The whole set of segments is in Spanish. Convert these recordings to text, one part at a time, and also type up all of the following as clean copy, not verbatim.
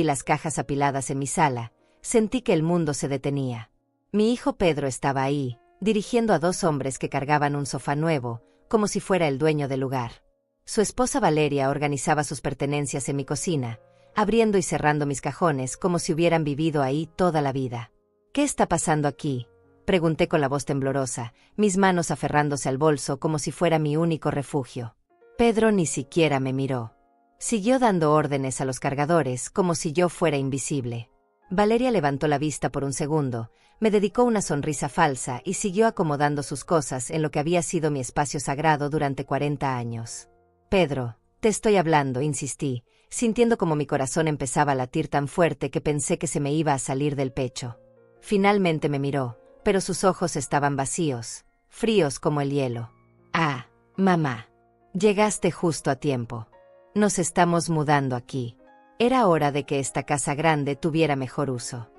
y las cajas apiladas en mi sala, sentí que el mundo se detenía. Mi hijo Pedro estaba ahí, dirigiendo a dos hombres que cargaban un sofá nuevo, como si fuera el dueño del lugar. Su esposa Valeria organizaba sus pertenencias en mi cocina, abriendo y cerrando mis cajones como si hubieran vivido ahí toda la vida. ¿Qué está pasando aquí?, pregunté con la voz temblorosa, mis manos aferrándose al bolso como si fuera mi único refugio. Pedro ni siquiera me miró. Siguió dando órdenes a los cargadores como si yo fuera invisible. Valeria levantó la vista por un segundo, me dedicó una sonrisa falsa y siguió acomodando sus cosas en lo que había sido mi espacio sagrado durante 40 años. Pedro, te estoy hablando, insistí, sintiendo como mi corazón empezaba a latir tan fuerte que pensé que se me iba a salir del pecho. Finalmente me miró, pero sus ojos estaban vacíos, fríos como el hielo. Ah, mamá. Llegaste justo a tiempo. Nos estamos mudando aquí. Era hora de que esta casa grande tuviera mejor uso.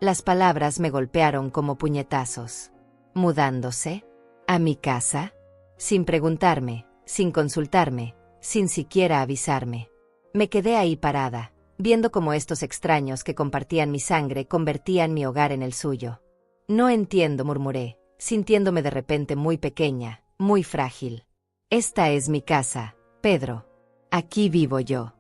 Las palabras me golpearon como puñetazos. ¿Mudándose? ¿A mi casa? Sin preguntarme, sin consultarme, sin siquiera avisarme. Me quedé ahí parada, viendo cómo estos extraños que compartían mi sangre convertían mi hogar en el suyo. No entiendo, murmuré, sintiéndome de repente muy pequeña, muy frágil. Esta es mi casa, Pedro. Aquí vivo yo.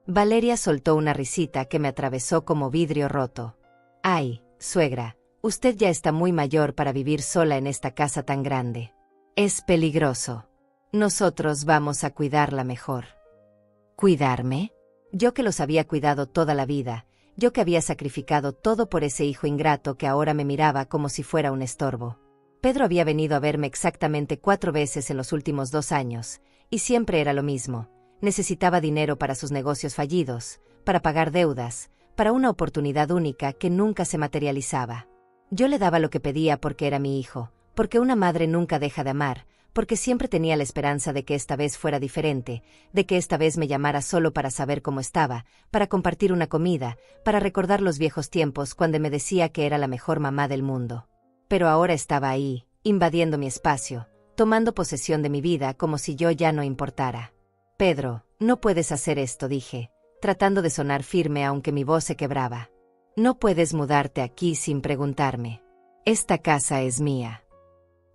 Valeria soltó una risita que me atravesó como vidrio roto. Ay, suegra, usted ya está muy mayor para vivir sola en esta casa tan grande. Es peligroso. Nosotros vamos a cuidarla mejor. ¿Cuidarme? Yo que los había cuidado toda la vida, yo que había sacrificado todo por ese hijo ingrato que ahora me miraba como si fuera un estorbo. Pedro había venido a verme exactamente 4 veces en los últimos 2 años, y siempre era lo mismo. Necesitaba dinero para sus negocios fallidos, para pagar deudas, para una oportunidad única que nunca se materializaba. Yo le daba lo que pedía porque era mi hijo, porque una madre nunca deja de amar, porque siempre tenía la esperanza de que esta vez fuera diferente, de que esta vez me llamara solo para saber cómo estaba, para compartir una comida, para recordar los viejos tiempos cuando me decía que era la mejor mamá del mundo. Pero ahora estaba ahí, invadiendo mi espacio, tomando posesión de mi vida como si yo ya no importara. Pedro, no puedes hacer esto, dije, tratando de sonar firme aunque mi voz se quebraba. No puedes mudarte aquí sin preguntarme. Esta casa es mía.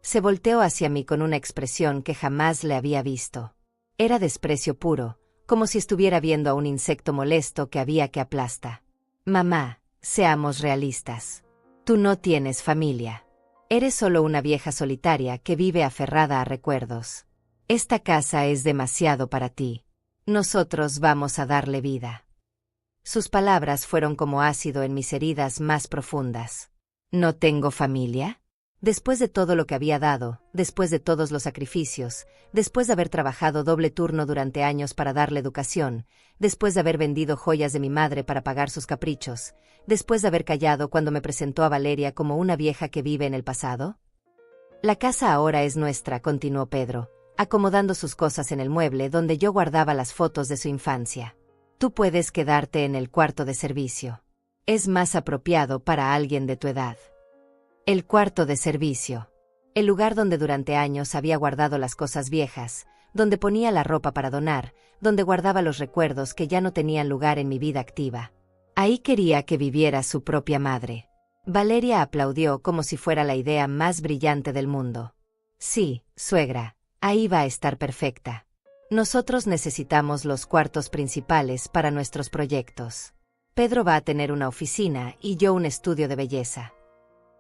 Se volteó hacia mí con una expresión que jamás le había visto. Era desprecio puro, como si estuviera viendo a un insecto molesto que había que aplasta. Mamá, seamos realistas. Tú no tienes familia. Eres solo una vieja solitaria que vive aferrada a recuerdos. Esta casa es demasiado para ti. Nosotros vamos a darle vida. Sus palabras fueron como ácido en mis heridas más profundas. ¿No tengo familia? Después de todo lo que había dado, después de todos los sacrificios, después de haber trabajado doble turno durante años para darle educación, después de haber vendido joyas de mi madre para pagar sus caprichos, después de haber callado cuando me presentó a Valeria como una vieja que vive en el pasado. La casa ahora es nuestra, continuó Pedro, acomodando sus cosas en el mueble donde yo guardaba las fotos de su infancia. Tú puedes quedarte en el cuarto de servicio. Es más apropiado para alguien de tu edad. El cuarto de servicio. El lugar donde durante años había guardado las cosas viejas, donde ponía la ropa para donar, donde guardaba los recuerdos que ya no tenían lugar en mi vida activa. Ahí quería que viviera su propia madre. Valeria aplaudió como si fuera la idea más brillante del mundo. Sí, suegra, ahí va a estar perfecta. Nosotros necesitamos los cuartos principales para nuestros proyectos. Pedro va a tener una oficina y yo un estudio de belleza.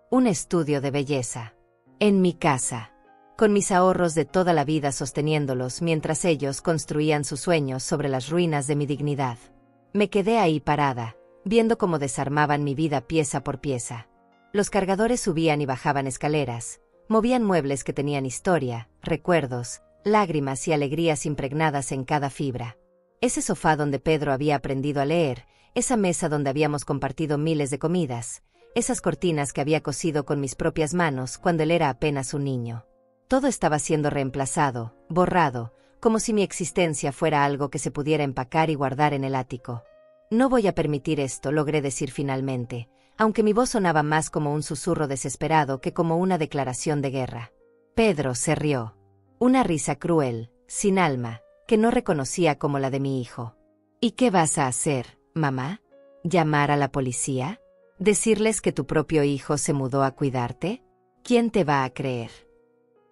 Un estudio de belleza. En mi casa. Con mis ahorros de toda la vida sosteniéndolos mientras ellos construían sus sueños sobre las ruinas de mi dignidad. Me quedé ahí parada, viendo cómo desarmaban mi vida pieza por pieza. Los cargadores subían y bajaban escaleras, movían muebles que tenían historia, recuerdos, lágrimas y alegrías impregnadas en cada fibra. Ese sofá donde Pedro había aprendido a leer, esa mesa donde habíamos compartido miles de comidas, esas cortinas que había cosido con mis propias manos cuando él era apenas un niño. Todo estaba siendo reemplazado, borrado, como si mi existencia fuera algo que se pudiera empacar y guardar en el ático. No voy a permitir esto, logré decir finalmente, aunque mi voz sonaba más como un susurro desesperado que como una declaración de guerra. Pedro se rió. Una risa cruel, sin alma, que no reconocía como la de mi hijo. ¿Y qué vas a hacer, mamá? ¿Llamar a la policía? ¿Decirles que tu propio hijo se mudó a cuidarte? ¿Quién te va a creer?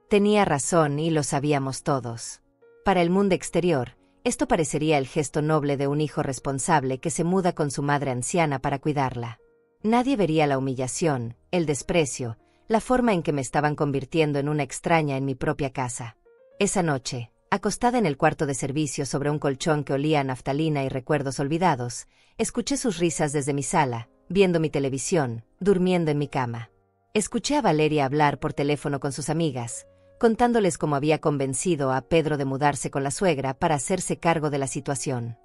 Tenía razón y lo sabíamos todos. Para el mundo exterior, esto parecería el gesto noble de un hijo responsable que se muda con su madre anciana para cuidarla. Nadie vería la humillación, el desprecio, la forma en que me estaban convirtiendo en una extraña en mi propia casa. Esa noche, acostada en el cuarto de servicio sobre un colchón que olía a naftalina y recuerdos olvidados, escuché sus risas desde mi sala, viendo mi televisión, durmiendo en mi cama. Escuché a Valeria hablar por teléfono con sus amigas, contándoles cómo había convencido a Pedro de mudarse con la suegra para hacerse cargo de la situación.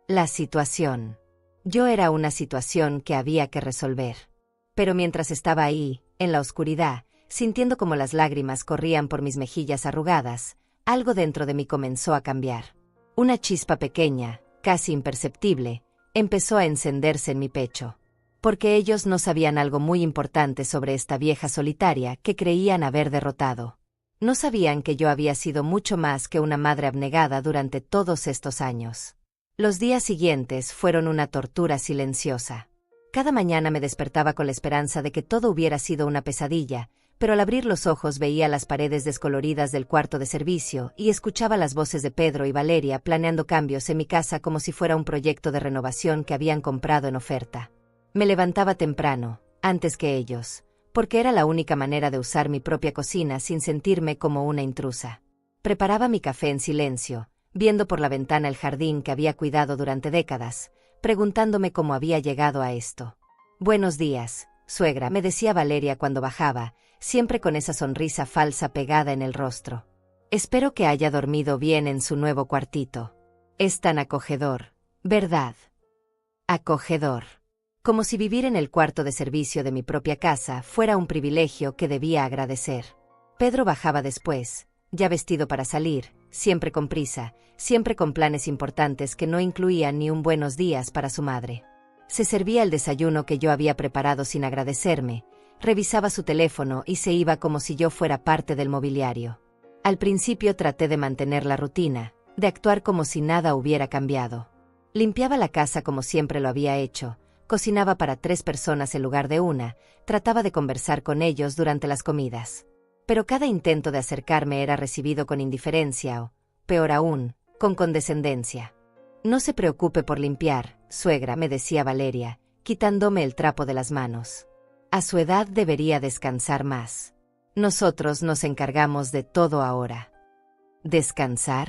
La situación. Yo era una situación que había que resolver. Pero mientras estaba ahí, en la oscuridad, sintiendo como las lágrimas corrían por mis mejillas arrugadas, algo dentro de mí comenzó a cambiar. Una chispa pequeña, casi imperceptible, empezó a encenderse en mi pecho. Porque ellos no sabían algo muy importante sobre esta vieja solitaria que creían haber derrotado. No sabían que yo había sido mucho más que una madre abnegada durante todos estos años. Los días siguientes fueron una tortura silenciosa. Cada mañana me despertaba con la esperanza de que todo hubiera sido una pesadilla, pero al abrir los ojos veía las paredes descoloridas del cuarto de servicio y escuchaba las voces de Pedro y Valeria planeando cambios en mi casa como si fuera un proyecto de renovación que habían comprado en oferta. Me levantaba temprano, antes que ellos, porque era la única manera de usar mi propia cocina sin sentirme como una intrusa. Preparaba mi café en silencio, viendo por la ventana el jardín que había cuidado durante décadas, preguntándome cómo había llegado a esto. «Buenos días, suegra», me decía Valeria cuando bajaba, siempre con esa sonrisa falsa pegada en el rostro. «Espero que haya dormido bien en su nuevo cuartito. Es tan acogedor, ¿verdad?» Acogedor. Como si vivir en el cuarto de servicio de mi propia casa fuera un privilegio que debía agradecer. Pedro bajaba después, ya vestido para salir, siempre con prisa, siempre con planes importantes que no incluían ni un buenos días para su madre. Se servía el desayuno que yo había preparado sin agradecerme, revisaba su teléfono y se iba como si yo fuera parte del mobiliario. Al principio traté de mantener la rutina, de actuar como si nada hubiera cambiado. Limpiaba la casa como siempre lo había hecho, cocinaba para 3 personas en lugar de una, trataba de conversar con ellos durante las comidas. Pero cada intento de acercarme era recibido con indiferencia o, peor aún, con condescendencia. «No se preocupe por limpiar, suegra», me decía Valeria, quitándome el trapo de las manos. «A su edad debería descansar más. Nosotros nos encargamos de todo ahora». ¿Descansar?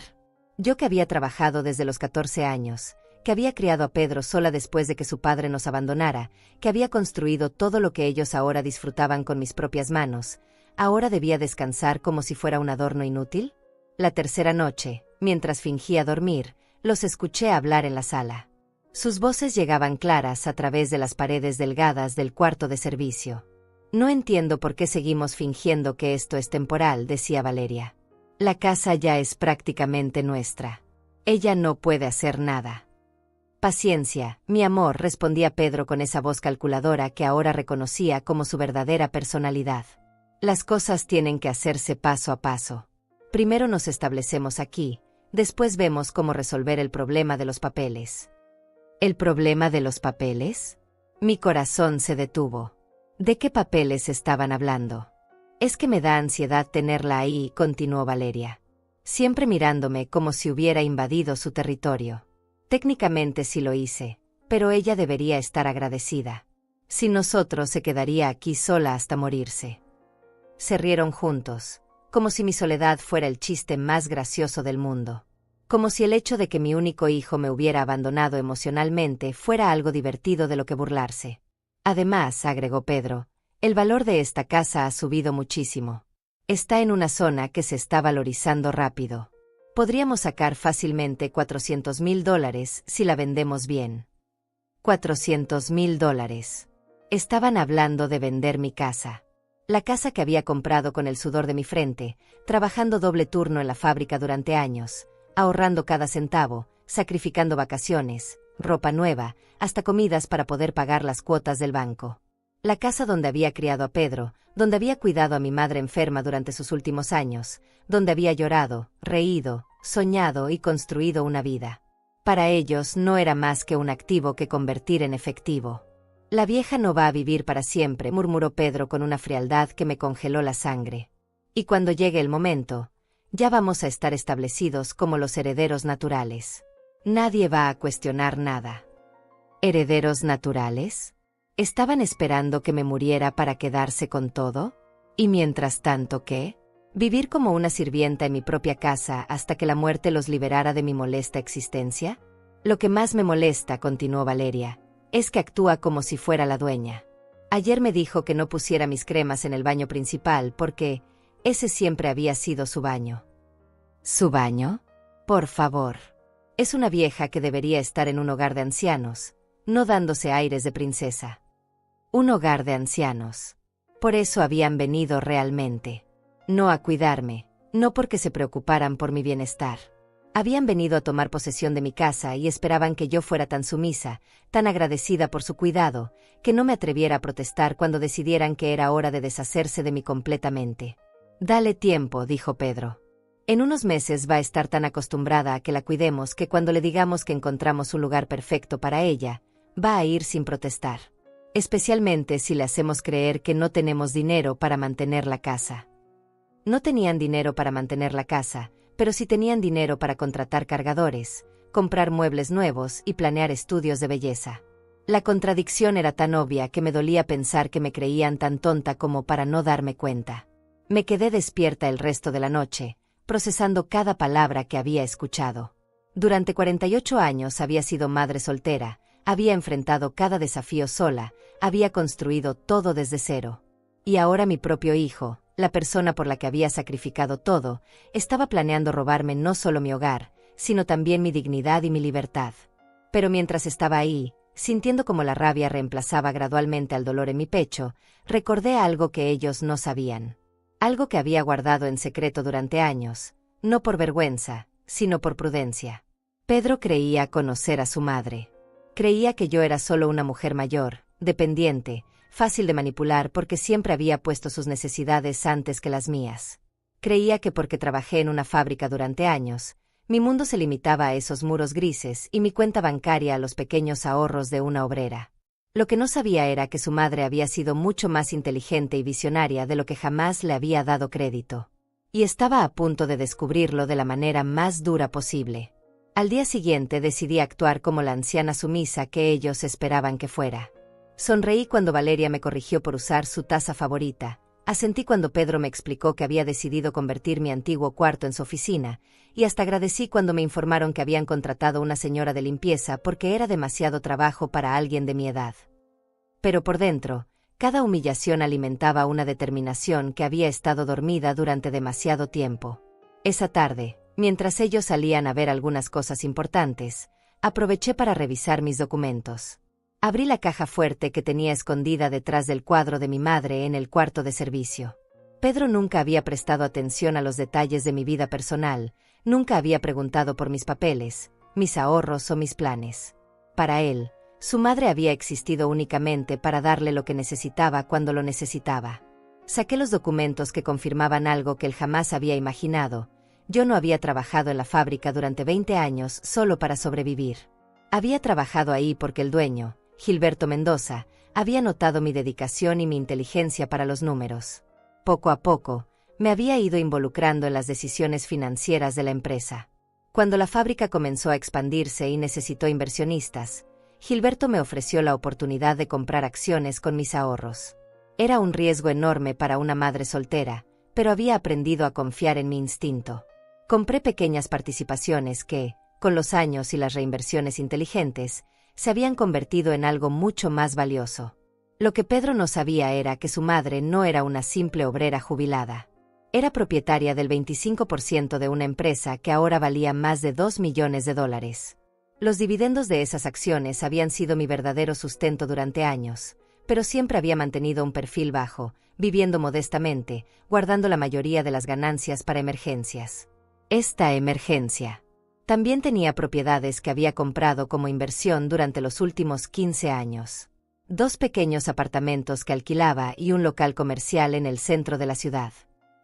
Yo que había trabajado desde los 14 años, que había criado a Pedro sola después de que su padre nos abandonara, que había construido todo lo que ellos ahora disfrutaban con mis propias manos, ¿ahora debía descansar como si fuera un adorno inútil? La tercera noche, mientras fingía dormir, los escuché hablar en la sala. Sus voces llegaban claras a través de las paredes delgadas del cuarto de servicio. «No entiendo por qué seguimos fingiendo que esto es temporal», decía Valeria. «La casa ya es prácticamente nuestra. Ella no puede hacer nada». «Paciencia, mi amor», respondía Pedro con esa voz calculadora que ahora reconocía como su verdadera personalidad. «Las cosas tienen que hacerse paso a paso. Primero nos establecemos aquí, después vemos cómo resolver el problema de los papeles». ¿El problema de los papeles? Mi corazón se detuvo. ¿De qué papeles estaban hablando? «Es que me da ansiedad tenerla ahí», continuó Valeria, siempre mirándome como si hubiera invadido su territorio. Técnicamente sí lo hice, pero ella debería estar agradecida. Sin nosotros se quedaría aquí sola hasta morirse. Se rieron juntos, como si mi soledad fuera el chiste más gracioso del mundo. Como si el hecho de que mi único hijo me hubiera abandonado emocionalmente fuera algo divertido de lo que burlarse. «Además», agregó Pedro, «el valor de esta casa ha subido muchísimo. Está en una zona que se está valorizando rápido. Podríamos sacar fácilmente $400,000 si la vendemos bien». $400,000. Estaban hablando de vender mi casa. La casa que había comprado con el sudor de mi frente, trabajando doble turno en la fábrica durante años, ahorrando cada centavo, sacrificando vacaciones, ropa nueva, hasta comidas para poder pagar las cuotas del banco. La casa donde había criado a Pedro, donde había cuidado a mi madre enferma durante sus últimos años, donde había llorado, reído, soñado y construido una vida. Para ellos no era más que un activo que convertir en efectivo. La vieja no va a vivir para siempre, murmuró Pedro con una frialdad que me congeló la sangre. Y cuando llegue el momento, ya vamos a estar establecidos como los herederos naturales. Nadie va a cuestionar nada. ¿Herederos naturales? ¿Estaban esperando que me muriera para quedarse con todo? ¿Y mientras tanto qué? ¿Vivir como una sirvienta en mi propia casa hasta que la muerte los liberara de mi molesta existencia? Lo que más me molesta, continuó Valeria, es que actúa como si fuera la dueña. Ayer me dijo que no pusiera mis cremas en el baño principal porque ese siempre había sido su baño. ¿Su baño? Por favor. Es una vieja que debería estar en un hogar de ancianos, no dándose aires de princesa. Un hogar de ancianos. Por eso habían venido realmente. No a cuidarme, no porque se preocuparan por mi bienestar. Habían venido a tomar posesión de mi casa y esperaban que yo fuera tan sumisa, tan agradecida por su cuidado, que no me atreviera a protestar cuando decidieran que era hora de deshacerse de mí completamente. Dale tiempo, dijo Pedro. En unos meses va a estar tan acostumbrada a que la cuidemos que cuando le digamos que encontramos un lugar perfecto para ella, va a ir sin protestar. Especialmente si le hacemos creer que no tenemos dinero para mantener la casa. No tenían dinero para mantener la casa, pero sí tenían dinero para contratar cargadores, comprar muebles nuevos y planear estudios de belleza. La contradicción era tan obvia que me dolía pensar que me creían tan tonta como para no darme cuenta. Me quedé despierta el resto de la noche, procesando cada palabra que había escuchado. Durante 48 años había sido madre soltera, había enfrentado cada desafío sola, había construido todo desde cero. Y ahora mi propio hijo, la persona por la que había sacrificado todo, estaba planeando robarme no solo mi hogar, sino también mi dignidad y mi libertad. Pero mientras estaba ahí, sintiendo como la rabia reemplazaba gradualmente al dolor en mi pecho, recordé algo que ellos no sabían. Algo que había guardado en secreto durante años, no por vergüenza, sino por prudencia. Pedro creía conocer a su madre. Creía que yo era solo una mujer mayor, dependiente, fácil de manipular porque siempre había puesto sus necesidades antes que las mías. Creía que porque trabajé en una fábrica durante años, mi mundo se limitaba a esos muros grises y mi cuenta bancaria a los pequeños ahorros de una obrera. Lo que no sabía era que su madre había sido mucho más inteligente y visionaria de lo que jamás le había dado crédito. Y estaba a punto de descubrirlo de la manera más dura posible. Al día siguiente decidí actuar como la anciana sumisa que ellos esperaban que fuera. Sonreí cuando Valeria me corrigió por usar su taza favorita, asentí cuando Pedro me explicó que había decidido convertir mi antiguo cuarto en su oficina, y hasta agradecí cuando me informaron que habían contratado una señora de limpieza porque era demasiado trabajo para alguien de mi edad. Pero por dentro, cada humillación alimentaba una determinación que había estado dormida durante demasiado tiempo. Esa tarde, mientras ellos salían a ver algunas cosas importantes, aproveché para revisar mis documentos. Abrí la caja fuerte que tenía escondida detrás del cuadro de mi madre en el cuarto de servicio. Pedro nunca había prestado atención a los detalles de mi vida personal, nunca había preguntado por mis papeles, mis ahorros o mis planes. Para él, su madre había existido únicamente para darle lo que necesitaba cuando lo necesitaba. Saqué los documentos que confirmaban algo que él jamás había imaginado. Yo no había trabajado en la fábrica durante 20 años solo para sobrevivir. Había trabajado ahí porque el dueño, Gilberto Mendoza, había notado mi dedicación y mi inteligencia para los números. Poco a poco, me había ido involucrando en las decisiones financieras de la empresa. Cuando la fábrica comenzó a expandirse y necesitó inversionistas, Gilberto me ofreció la oportunidad de comprar acciones con mis ahorros. Era un riesgo enorme para una madre soltera, pero había aprendido a confiar en mi instinto. Compré pequeñas participaciones que, con los años y las reinversiones inteligentes, se habían convertido en algo mucho más valioso. Lo que Pedro no sabía era que su madre no era una simple obrera jubilada. Era propietaria del 25% de una empresa que ahora valía más de $2 millones. Los dividendos de esas acciones habían sido mi verdadero sustento durante años, pero siempre había mantenido un perfil bajo, viviendo modestamente, guardando la mayoría de las ganancias para emergencias. Esta emergencia. También tenía propiedades que había comprado como inversión durante los últimos 15 años. 2 pequeños apartamentos que alquilaba y un local comercial en el centro de la ciudad.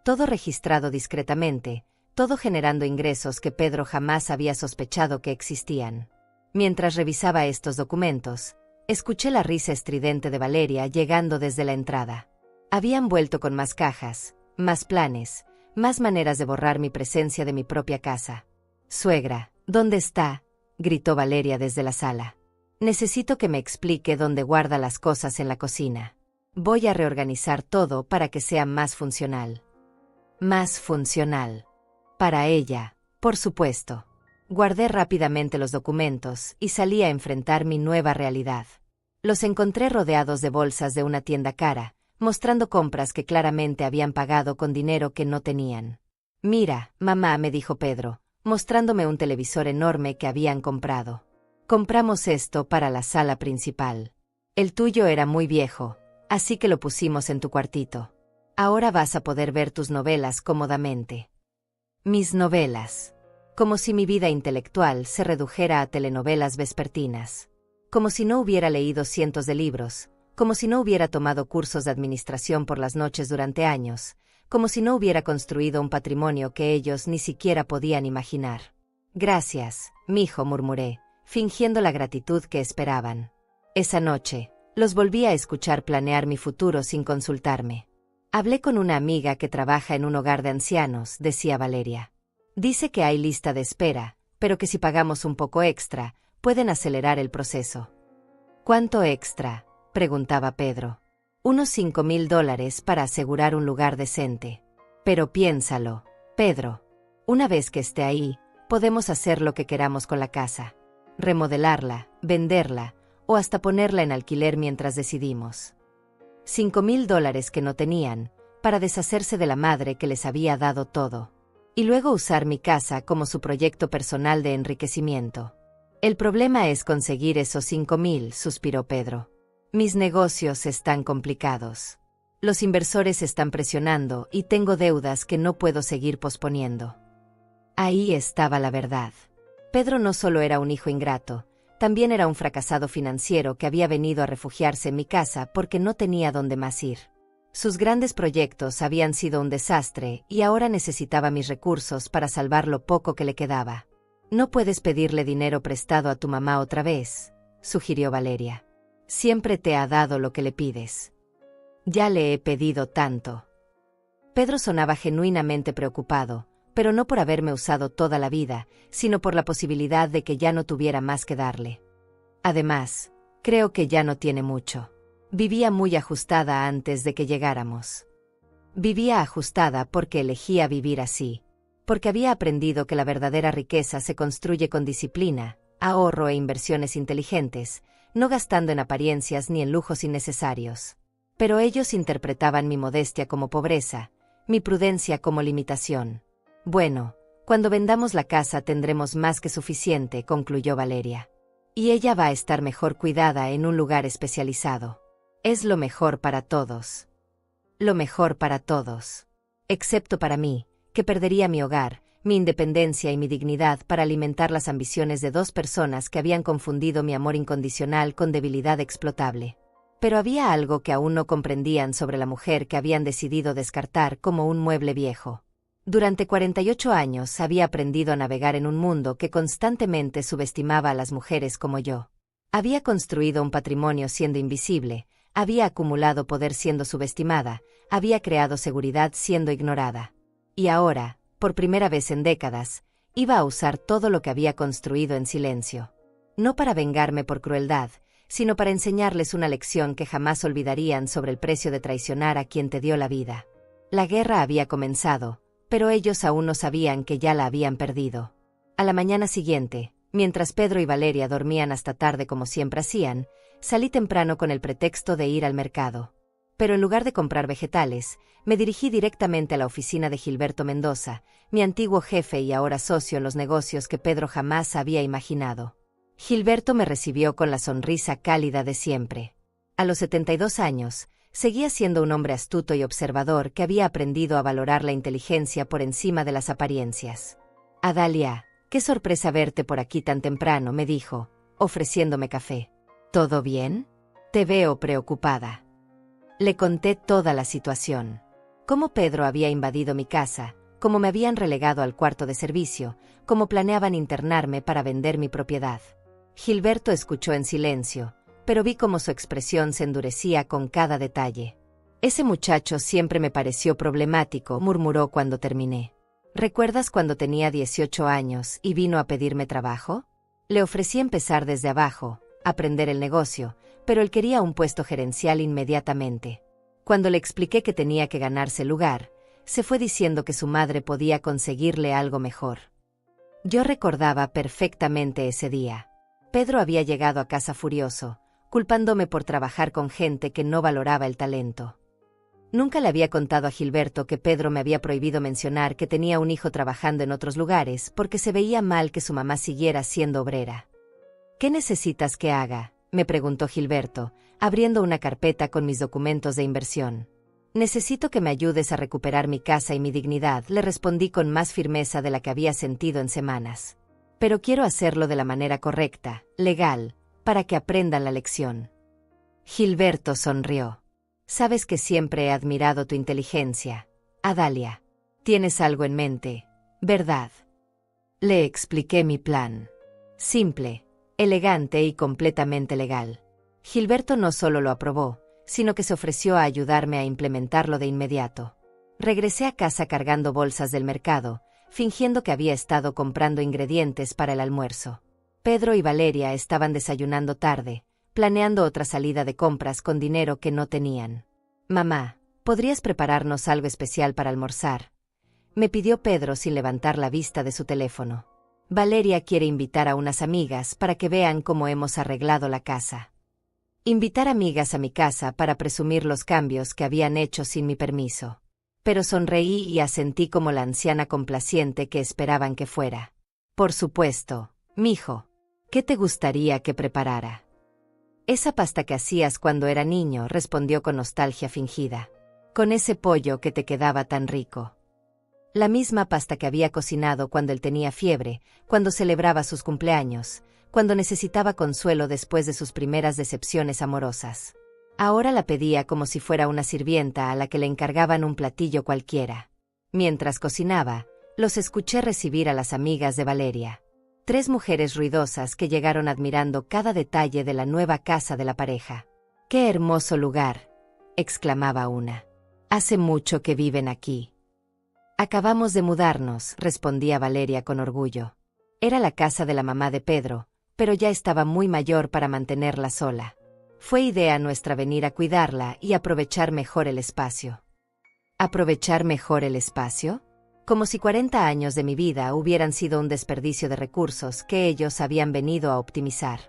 Todo registrado discretamente, todo generando ingresos que Pedro jamás había sospechado que existían. Mientras revisaba estos documentos, escuché la risa estridente de Valeria llegando desde la entrada. Habían vuelto con más cajas, más planes, más maneras de borrar mi presencia de mi propia casa. «Suegra, ¿dónde está?», gritó Valeria desde la sala. «Necesito que me explique dónde guarda las cosas en la cocina. Voy a reorganizar todo para que sea más funcional». Más funcional. Para ella, por supuesto. Guardé rápidamente los documentos y salí a enfrentar mi nueva realidad. Los encontré rodeados de bolsas de una tienda cara, mostrando compras que claramente habían pagado con dinero que no tenían. «Mira, mamá», me dijo Pedro, mostrándome un televisor enorme que habían comprado. «Compramos esto para la sala principal. El tuyo era muy viejo, así que lo pusimos en tu cuartito. Ahora vas a poder ver tus novelas cómodamente». Mis novelas. Como si mi vida intelectual se redujera a telenovelas vespertinas. Como si no hubiera leído cientos de libros, como si no hubiera tomado cursos de administración por las noches durante años, como si no hubiera construido un patrimonio que ellos ni siquiera podían imaginar. «Gracias, mijo», murmuré, fingiendo la gratitud que esperaban. Esa noche, los volví a escuchar planear mi futuro sin consultarme. «Hablé con una amiga que trabaja en un hogar de ancianos», decía Valeria. «Dice que hay lista de espera, pero que si pagamos un poco extra, pueden acelerar el proceso». «¿Cuánto extra?», preguntaba Pedro. «Unos $5,000 para asegurar un lugar decente. Pero piénsalo, Pedro. Una vez que esté ahí, podemos hacer lo que queramos con la casa. Remodelarla, venderla, o hasta ponerla en alquiler mientras decidimos». $5,000 que no tenían, para deshacerse de la madre que les había dado todo. Y luego usar mi casa como su proyecto personal de enriquecimiento. «El problema es conseguir esos 5,000», suspiró Pedro. «Mis negocios están complicados. Los inversores están presionando y tengo deudas que no puedo seguir posponiendo». Ahí estaba la verdad. Pedro no solo era un hijo ingrato, también era un fracasado financiero que había venido a refugiarse en mi casa porque no tenía dónde más ir. Sus grandes proyectos habían sido un desastre y ahora necesitaba mis recursos para salvar lo poco que le quedaba. «No puedes pedirle dinero prestado a tu mamá otra vez», sugirió Valeria. «Siempre te ha dado lo que le pides». «Ya le he pedido tanto». Pedro sonaba genuinamente preocupado, pero no por haberme usado toda la vida, sino por la posibilidad de que ya no tuviera más que darle. «Además, creo que ya no tiene mucho. Vivía muy ajustada antes de que llegáramos». Vivía ajustada porque elegía vivir así. Porque había aprendido que la verdadera riqueza se construye con disciplina, ahorro e inversiones inteligentes, no gastando en apariencias ni en lujos innecesarios. Pero ellos interpretaban mi modestia como pobreza, mi prudencia como limitación. «Bueno, cuando vendamos la casa tendremos más que suficiente», concluyó Valeria. «Y ella va a estar mejor cuidada en un lugar especializado. Es lo mejor para todos. Lo mejor para todos. Excepto para mí, que perdería mi hogar, mi independencia y mi dignidad para alimentar las ambiciones de dos personas que habían confundido mi amor incondicional con debilidad explotable. Pero había algo que aún no comprendían sobre la mujer que habían decidido descartar como un mueble viejo. Durante 48 años había aprendido a navegar en un mundo que constantemente subestimaba a las mujeres como yo. Había construido un patrimonio siendo invisible, había acumulado poder siendo subestimada, había creado seguridad siendo ignorada. Y ahora, por primera vez en décadas, iba a usar todo lo que había construido en silencio. No para vengarme por crueldad, sino para enseñarles una lección que jamás olvidarían sobre el precio de traicionar a quien te dio la vida. La guerra había comenzado, pero ellos aún no sabían que ya la habían perdido. A la mañana siguiente, mientras Pedro y Valeria dormían hasta tarde como siempre hacían, salí temprano con el pretexto de ir al mercado. Pero en lugar de comprar vegetales, me dirigí directamente a la oficina de Gilberto Mendoza, mi antiguo jefe y ahora socio en los negocios que Pedro jamás había imaginado. Gilberto me recibió con la sonrisa cálida de siempre. A los 72 años, seguía siendo un hombre astuto y observador que había aprendido a valorar la inteligencia por encima de las apariencias. «Adalia, qué sorpresa verte por aquí tan temprano», me dijo, ofreciéndome café. «¿Todo bien? Te veo preocupada». Le conté toda la situación. Cómo Pedro había invadido mi casa, cómo me habían relegado al cuarto de servicio, cómo planeaban internarme para vender mi propiedad. Gilberto escuchó en silencio, pero vi cómo su expresión se endurecía con cada detalle. Ese muchacho siempre me pareció problemático, murmuró cuando terminé. ¿Recuerdas cuando tenía 18 años y vino a pedirme trabajo? Le ofrecí empezar desde abajo, aprender el negocio, pero él quería un puesto gerencial inmediatamente. Cuando le expliqué que tenía que ganarse el lugar, se fue diciendo que su madre podía conseguirle algo mejor. Yo recordaba perfectamente ese día. Pedro había llegado a casa furioso, culpándome por trabajar con gente que no valoraba el talento. Nunca le había contado a Gilberto que Pedro me había prohibido mencionar que tenía un hijo trabajando en otros lugares porque se veía mal que su mamá siguiera siendo obrera. ¿Qué necesitas que haga?, me preguntó Gilberto, abriendo una carpeta con mis documentos de inversión. Necesito que me ayudes a recuperar mi casa y mi dignidad, le respondí con más firmeza de la que había sentido en semanas. Pero quiero hacerlo de la manera correcta, legal, para que aprendan la lección. Gilberto sonrió. Sabes que siempre he admirado tu inteligencia, Adalia. Tienes algo en mente, ¿verdad? Le expliqué mi plan. Simple, elegante y completamente legal. Gilberto no solo lo aprobó, sino que se ofreció a ayudarme a implementarlo de inmediato. Regresé a casa cargando bolsas del mercado, fingiendo que había estado comprando ingredientes para el almuerzo. Pedro y Valeria estaban desayunando tarde, planeando otra salida de compras con dinero que no tenían. Mamá, ¿podrías prepararnos algo especial para almorzar?, me pidió Pedro sin levantar la vista de su teléfono. Valeria quiere invitar a unas amigas para que vean cómo hemos arreglado la casa. Invitar amigas a mi casa para presumir los cambios que habían hecho sin mi permiso. Pero sonreí y asentí como la anciana complaciente que esperaban que fuera. Por supuesto, mijo. ¿Qué te gustaría que preparara? Esa pasta que hacías cuando era niño, respondió con nostalgia fingida. Con ese pollo que te quedaba tan rico. La misma pasta que había cocinado cuando él tenía fiebre, cuando celebraba sus cumpleaños, cuando necesitaba consuelo después de sus primeras decepciones amorosas. Ahora la pedía como si fuera una sirvienta a la que le encargaban un platillo cualquiera. Mientras cocinaba, los escuché recibir a las amigas de Valeria. 3 mujeres ruidosas que llegaron admirando cada detalle de la nueva casa de la pareja. ¡Qué hermoso lugar!, exclamaba una. Hace mucho que viven aquí. Acabamos de mudarnos, respondía Valeria con orgullo. Era la casa de la mamá de Pedro, pero ya estaba muy mayor para mantenerla sola. Fue idea nuestra venir a cuidarla y aprovechar mejor el espacio. ¿Aprovechar mejor el espacio? Como si 40 años de mi vida hubieran sido un desperdicio de recursos que ellos habían venido a optimizar.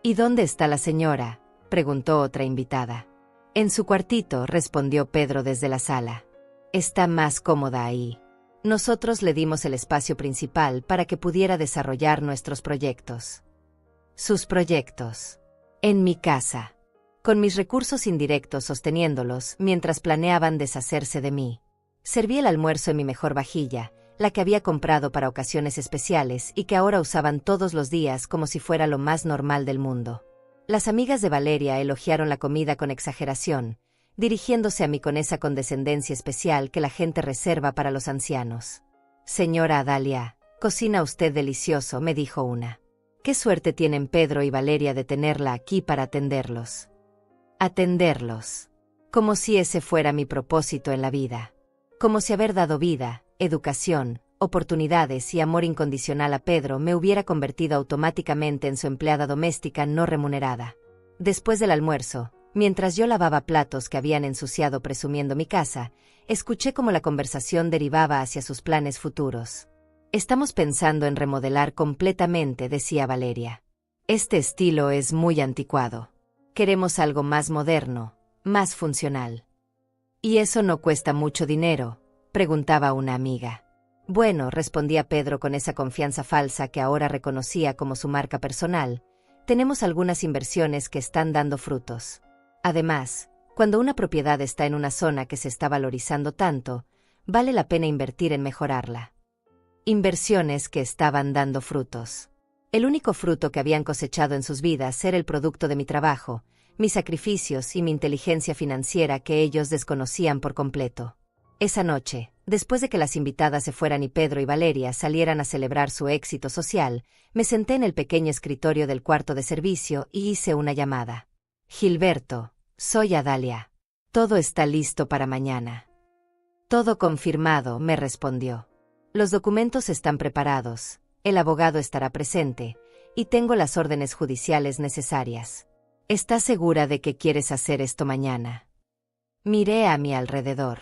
¿Y dónde está la señora?, preguntó otra invitada. En su cuartito, respondió Pedro desde la sala. Está más cómoda ahí. Nosotros le dimos el espacio principal para que pudiera desarrollar nuestros proyectos. Sus proyectos. En mi casa. Con mis recursos indirectos sosteniéndolos mientras planeaban deshacerse de mí. Serví el almuerzo en mi mejor vajilla, la que había comprado para ocasiones especiales y que ahora usaban todos los días como si fuera lo más normal del mundo. Las amigas de Valeria elogiaron la comida con exageración, dirigiéndose a mí con esa condescendencia especial que la gente reserva para los ancianos. Señora Adalia, cocina usted delicioso, me dijo una. Qué suerte tienen Pedro y Valeria de tenerla aquí para atenderlos. Atenderlos. Como si ese fuera mi propósito en la vida. Como si haber dado vida, educación, oportunidades y amor incondicional a Pedro me hubiera convertido automáticamente en su empleada doméstica no remunerada. Después del almuerzo, mientras yo lavaba platos que habían ensuciado presumiendo mi casa, escuché cómo la conversación derivaba hacia sus planes futuros. Estamos pensando en remodelar completamente, decía Valeria. Este estilo es muy anticuado. Queremos algo más moderno, más funcional. ¿Y eso no cuesta mucho dinero?, preguntaba una amiga. Bueno, respondía Pedro con esa confianza falsa que ahora reconocía como su marca personal, tenemos algunas inversiones que están dando frutos. Además, cuando una propiedad está en una zona que se está valorizando tanto, vale la pena invertir en mejorarla. Inversiones que estaban dando frutos. El único fruto que habían cosechado en sus vidas era el producto de mi trabajo, mis sacrificios y mi inteligencia financiera que ellos desconocían por completo. Esa noche, después de que las invitadas se fueran y Pedro y Valeria salieran a celebrar su éxito social, me senté en el pequeño escritorio del cuarto de servicio y hice una llamada. Gilberto, soy Adalia. Todo está listo para mañana. Todo confirmado, me respondió. Los documentos están preparados, el abogado estará presente, y tengo las órdenes judiciales necesarias. ¿Estás segura de que quieres hacer esto mañana? Miré a mi alrededor.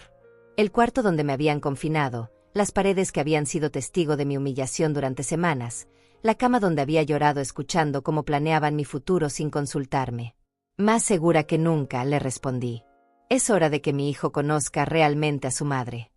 El cuarto donde me habían confinado, las paredes que habían sido testigo de mi humillación durante semanas, la cama donde había llorado escuchando cómo planeaban mi futuro sin consultarme. Más segura que nunca, le respondí. Es hora de que mi hijo conozca realmente a su madre.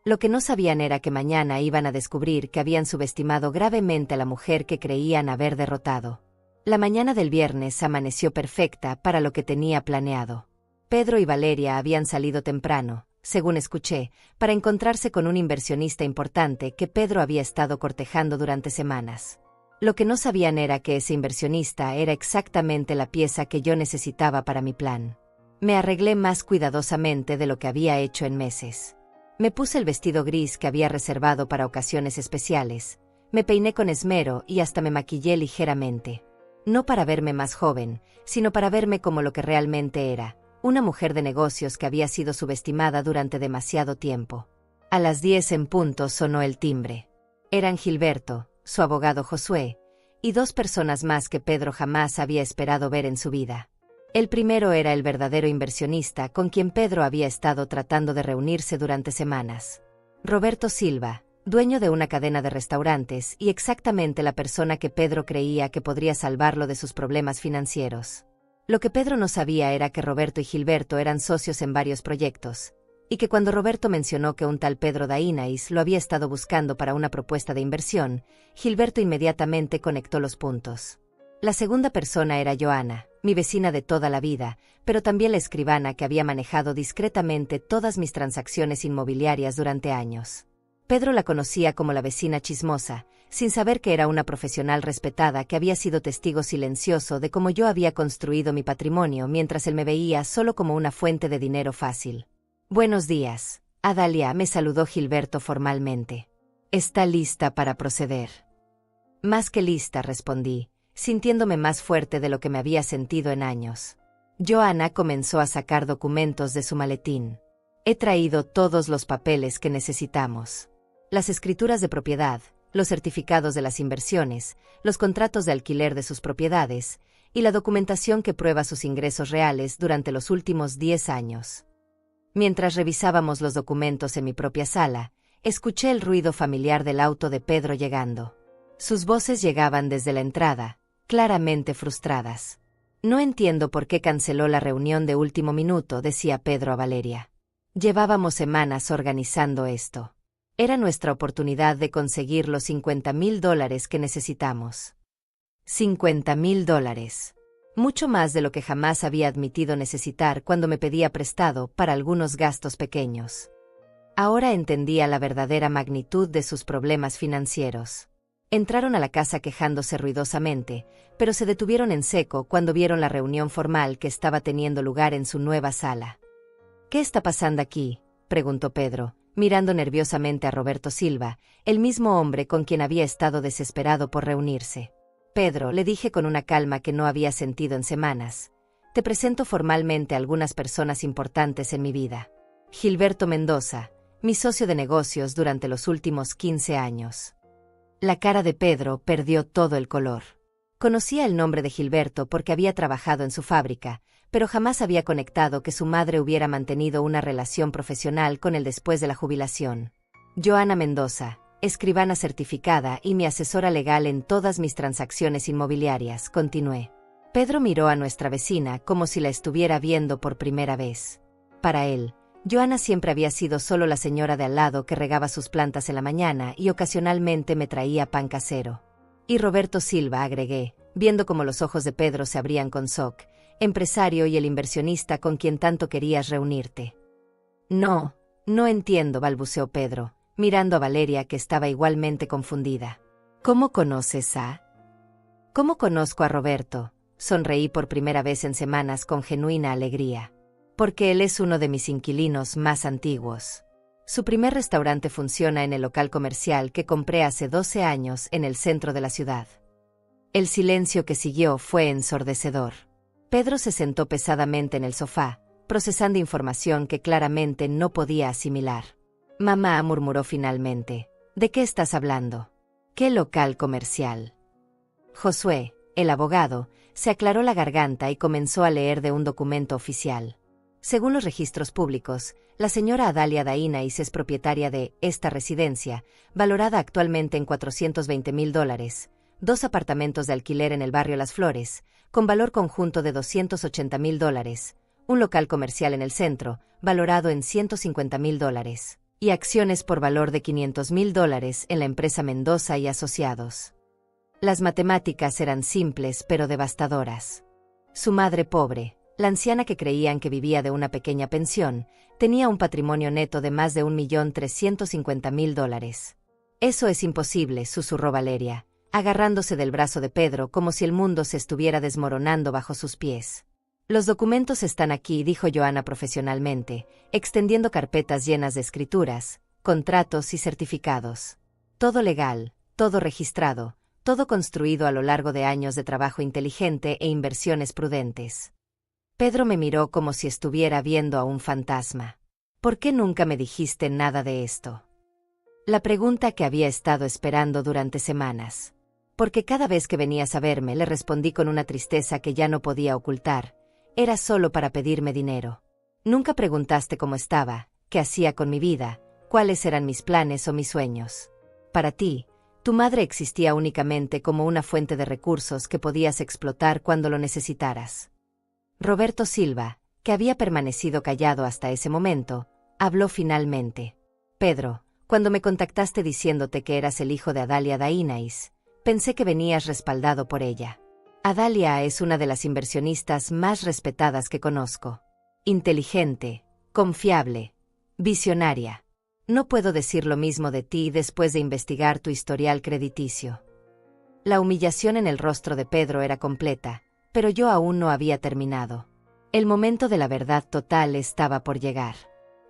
Lo que no sabían era que mañana iban a descubrir que habían subestimado gravemente a la mujer que creían haber derrotado. La mañana del viernes amaneció perfecta para lo que tenía planeado. Pedro y Valeria habían salido temprano, según escuché, para encontrarse con un inversionista importante que Pedro había estado cortejando durante semanas. Lo que no sabían era que ese inversionista era exactamente la pieza que yo necesitaba para mi plan. Me arreglé más cuidadosamente de lo que había hecho en meses. Me puse el vestido gris que había reservado para ocasiones especiales, me peiné con esmero y hasta me maquillé ligeramente. No para verme más joven, sino para verme como lo que realmente era, una mujer de negocios que había sido subestimada durante demasiado tiempo. A las 10 en punto sonó el timbre. Eran Gilberto, su abogado Josué, y 2 personas más que Pedro jamás había esperado ver en su vida. El primero era el verdadero inversionista con quien Pedro había estado tratando de reunirse durante semanas. Roberto Silva, dueño de una cadena de restaurantes y exactamente la persona que Pedro creía que podría salvarlo de sus problemas financieros. Lo que Pedro no sabía era que Roberto y Gilberto eran socios en varios proyectos, y que cuando Roberto mencionó que un tal Pedro Dainais lo había estado buscando para una propuesta de inversión, Gilberto inmediatamente conectó los puntos. La segunda persona era Joana, mi vecina de toda la vida, pero también la escribana que había manejado discretamente todas mis transacciones inmobiliarias durante años. Pedro la conocía como la vecina chismosa, sin saber que era una profesional respetada que había sido testigo silencioso de cómo yo había construido mi patrimonio mientras él me veía solo como una fuente de dinero fácil. Buenos días, Adalia, me saludó Gilberto formalmente. ¿Está lista para proceder? Más que lista, respondí, sintiéndome más fuerte de lo que me había sentido en años. Joana comenzó a sacar documentos de su maletín. He traído todos los papeles que necesitamos. Las escrituras de propiedad, los certificados de las inversiones, los contratos de alquiler de sus propiedades, y la documentación que prueba sus ingresos reales durante los últimos 10 años. Mientras revisábamos los documentos en mi propia sala, escuché el ruido familiar del auto de Pedro llegando. Sus voces llegaban desde la entrada, claramente frustradas. No entiendo por qué canceló la reunión de último minuto, decía Pedro a Valeria. Llevábamos semanas organizando esto. Era nuestra oportunidad de conseguir los $50,000 que necesitamos. $50,000. Mucho más de lo que jamás había admitido necesitar cuando me pedía prestado para algunos gastos pequeños. Ahora entendía la verdadera magnitud de sus problemas financieros. Entraron a la casa quejándose ruidosamente, pero se detuvieron en seco cuando vieron la reunión formal que estaba teniendo lugar en su nueva sala. ¿Qué está pasando aquí?, preguntó Pedro, mirando nerviosamente a Roberto Silva, el mismo hombre con quien había estado desesperado por reunirse. Pedro, le dije con una calma que no había sentido en semanas, te presento formalmente a algunas personas importantes en mi vida. Gilberto Mendoza, mi socio de negocios durante los últimos 15 años. La cara de Pedro perdió todo el color. Conocía el nombre de Gilberto porque había trabajado en su fábrica, pero jamás había conectado que su madre hubiera mantenido una relación profesional con él después de la jubilación. Joana Mendoza, escribana certificada y mi asesora legal en todas mis transacciones inmobiliarias, continué. Pedro miró a nuestra vecina como si la estuviera viendo por primera vez. Para él, Joana siempre había sido solo la señora de al lado que regaba sus plantas en la mañana y ocasionalmente me traía pan casero. Y Roberto Silva, agregué, viendo cómo los ojos de Pedro se abrían con shock, empresario y el inversionista con quien tanto querías reunirte. No entiendo, balbuceó Pedro, mirando a Valeria que estaba igualmente confundida. ¿Cómo conoces a? ¿Cómo conozco a Roberto? Sonreí por primera vez en semanas con genuina alegría. Porque él es uno de mis inquilinos más antiguos. Su primer restaurante funciona en el local comercial que compré hace 12 años en el centro de la ciudad. El silencio que siguió fue ensordecedor. Pedro se sentó pesadamente en el sofá, procesando información que claramente no podía asimilar. Mamá murmuró finalmente. ¿De qué estás hablando? ¿Qué local comercial? Josué, el abogado, se aclaró la garganta y comenzó a leer de un documento oficial. Según los registros públicos, la señora Adalia Dainais es propietaria de esta residencia, valorada actualmente en $420,000, 2 apartamentos de alquiler en el barrio Las Flores, con valor conjunto de $280,000, un local comercial en el centro, valorado en $150,000, y acciones por valor de $500,000 en la empresa Mendoza y Asociados. Las matemáticas eran simples pero devastadoras. Su madre pobre, la anciana que creían que vivía de una pequeña pensión, tenía un patrimonio neto de más de $1,350,000. Eso es imposible, susurró Valeria, agarrándose del brazo de Pedro como si el mundo se estuviera desmoronando bajo sus pies. Los documentos están aquí, dijo Joana profesionalmente, extendiendo carpetas llenas de escrituras, contratos y certificados. Todo legal, todo registrado, todo construido a lo largo de años de trabajo inteligente e inversiones prudentes. Pedro me miró como si estuviera viendo a un fantasma. ¿Por qué nunca me dijiste nada de esto? La pregunta que había estado esperando durante semanas. Porque cada vez que venías a verme le respondí con una tristeza que ya no podía ocultar. Era solo para pedirme dinero. Nunca preguntaste cómo estaba, qué hacía con mi vida, cuáles eran mis planes o mis sueños. Para ti, tu madre existía únicamente como una fuente de recursos que podías explotar cuando lo necesitaras. Roberto Silva, que había permanecido callado hasta ese momento, habló finalmente. Pedro, cuando me contactaste diciéndote que eras el hijo de Adalia Dainais, pensé que venías respaldado por ella. Adalia es una de las inversionistas más respetadas que conozco. Inteligente, confiable, visionaria. No puedo decir lo mismo de ti después de investigar tu historial crediticio. La humillación en el rostro de Pedro era completa, pero yo aún no había terminado. El momento de la verdad total estaba por llegar.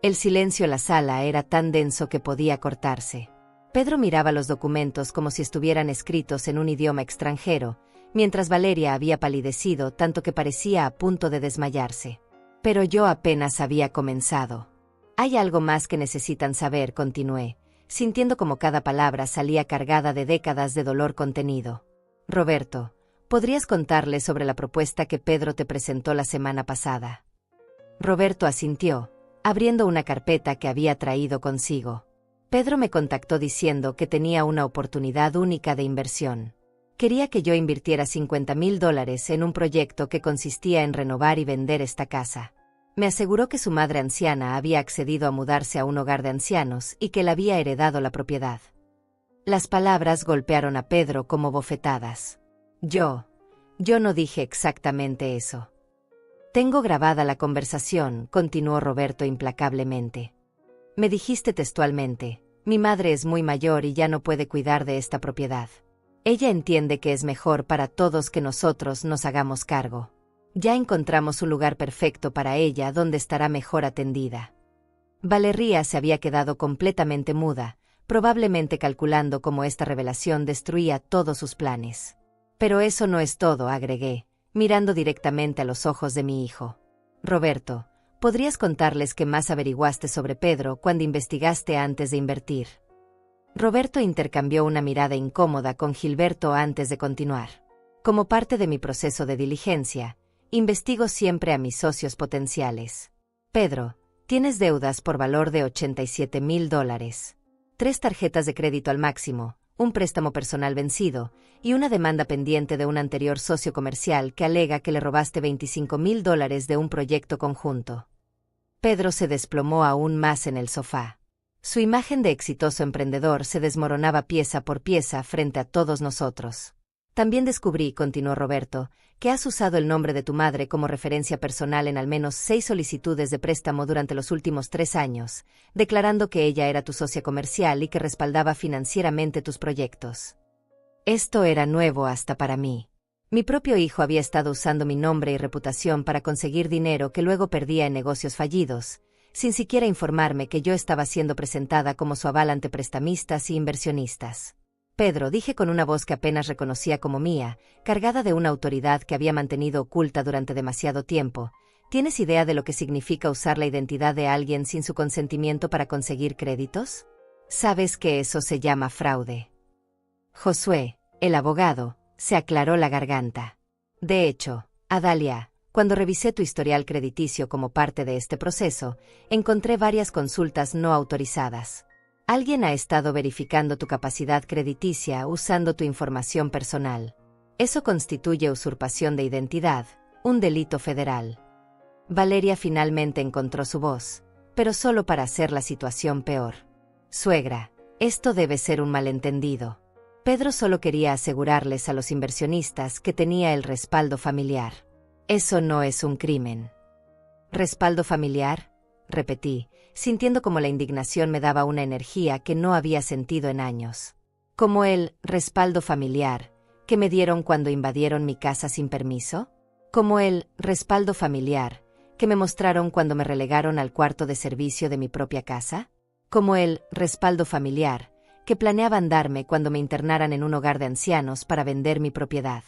El silencio en la sala era tan denso que podía cortarse. Pedro miraba los documentos como si estuvieran escritos en un idioma extranjero, mientras Valeria había palidecido tanto que parecía a punto de desmayarse. Pero yo apenas había comenzado. Hay algo más que necesitan saber, continué, sintiendo como cada palabra salía cargada de décadas de dolor contenido. Roberto, ¿podrías contarles sobre la propuesta que Pedro te presentó la semana pasada? Roberto asintió, abriendo una carpeta que había traído consigo. Pedro me contactó diciendo que tenía una oportunidad única de inversión. Quería que yo invirtiera $50,000 en un proyecto que consistía en renovar y vender esta casa. Me aseguró que su madre anciana había accedido a mudarse a un hogar de ancianos y que le había heredado la propiedad. Las palabras golpearon a Pedro como bofetadas. Yo no dije exactamente eso. Tengo grabada la conversación, continuó Roberto implacablemente. Me dijiste textualmente, mi madre es muy mayor y ya no puede cuidar de esta propiedad. Ella entiende que es mejor para todos que nosotros nos hagamos cargo. Ya encontramos un lugar perfecto para ella donde estará mejor atendida. Valeria se había quedado completamente muda, probablemente calculando cómo esta revelación destruía todos sus planes. Pero eso no es todo, agregué, mirando directamente a los ojos de mi hijo. Roberto, ¿podrías contarles qué más averiguaste sobre Pedro cuando investigaste antes de invertir? Roberto intercambió una mirada incómoda con Gilberto antes de continuar. Como parte de mi proceso de diligencia, investigo siempre a mis socios potenciales. Pedro, tienes deudas por valor de $87,000, 3 tarjetas de crédito al máximo, un préstamo personal vencido y una demanda pendiente de un anterior socio comercial que alega que le robaste $25,000 de un proyecto conjunto. Pedro se desplomó aún más en el sofá. Su imagen de exitoso emprendedor se desmoronaba pieza por pieza frente a todos nosotros. También descubrí, continuó Roberto, que has usado el nombre de tu madre como referencia personal en al menos 6 solicitudes de préstamo durante los últimos 3 años, declarando que ella era tu socia comercial y que respaldaba financieramente tus proyectos. Esto era nuevo hasta para mí. Mi propio hijo había estado usando mi nombre y reputación para conseguir dinero que luego perdía en negocios fallidos, sin siquiera informarme que yo estaba siendo presentada como su aval ante prestamistas y inversionistas. Pedro, dije con una voz que apenas reconocía como mía, cargada de una autoridad que había mantenido oculta durante demasiado tiempo, ¿tienes idea de lo que significa usar la identidad de alguien sin su consentimiento para conseguir créditos? ¿Sabes que eso se llama fraude? Josué, el abogado, se aclaró la garganta. De hecho, Adalia, cuando revisé tu historial crediticio como parte de este proceso, encontré varias consultas no autorizadas. Alguien ha estado verificando tu capacidad crediticia usando tu información personal. Eso constituye usurpación de identidad, un delito federal. Valeria finalmente encontró su voz, pero solo para hacer la situación peor. Suegra, esto debe ser un malentendido. Pedro solo quería asegurarles a los inversionistas que tenía el respaldo familiar. Eso no es un crimen. ¿Respaldo familiar?, repetí, sintiendo como la indignación me daba una energía que no había sentido en años. ¿Como el respaldo familiar que me dieron cuando invadieron mi casa sin permiso? ¿Como el respaldo familiar que me mostraron cuando me relegaron al cuarto de servicio de mi propia casa? ¿Como el respaldo familiar que planeaban darme cuando me internaran en un hogar de ancianos para vender mi propiedad?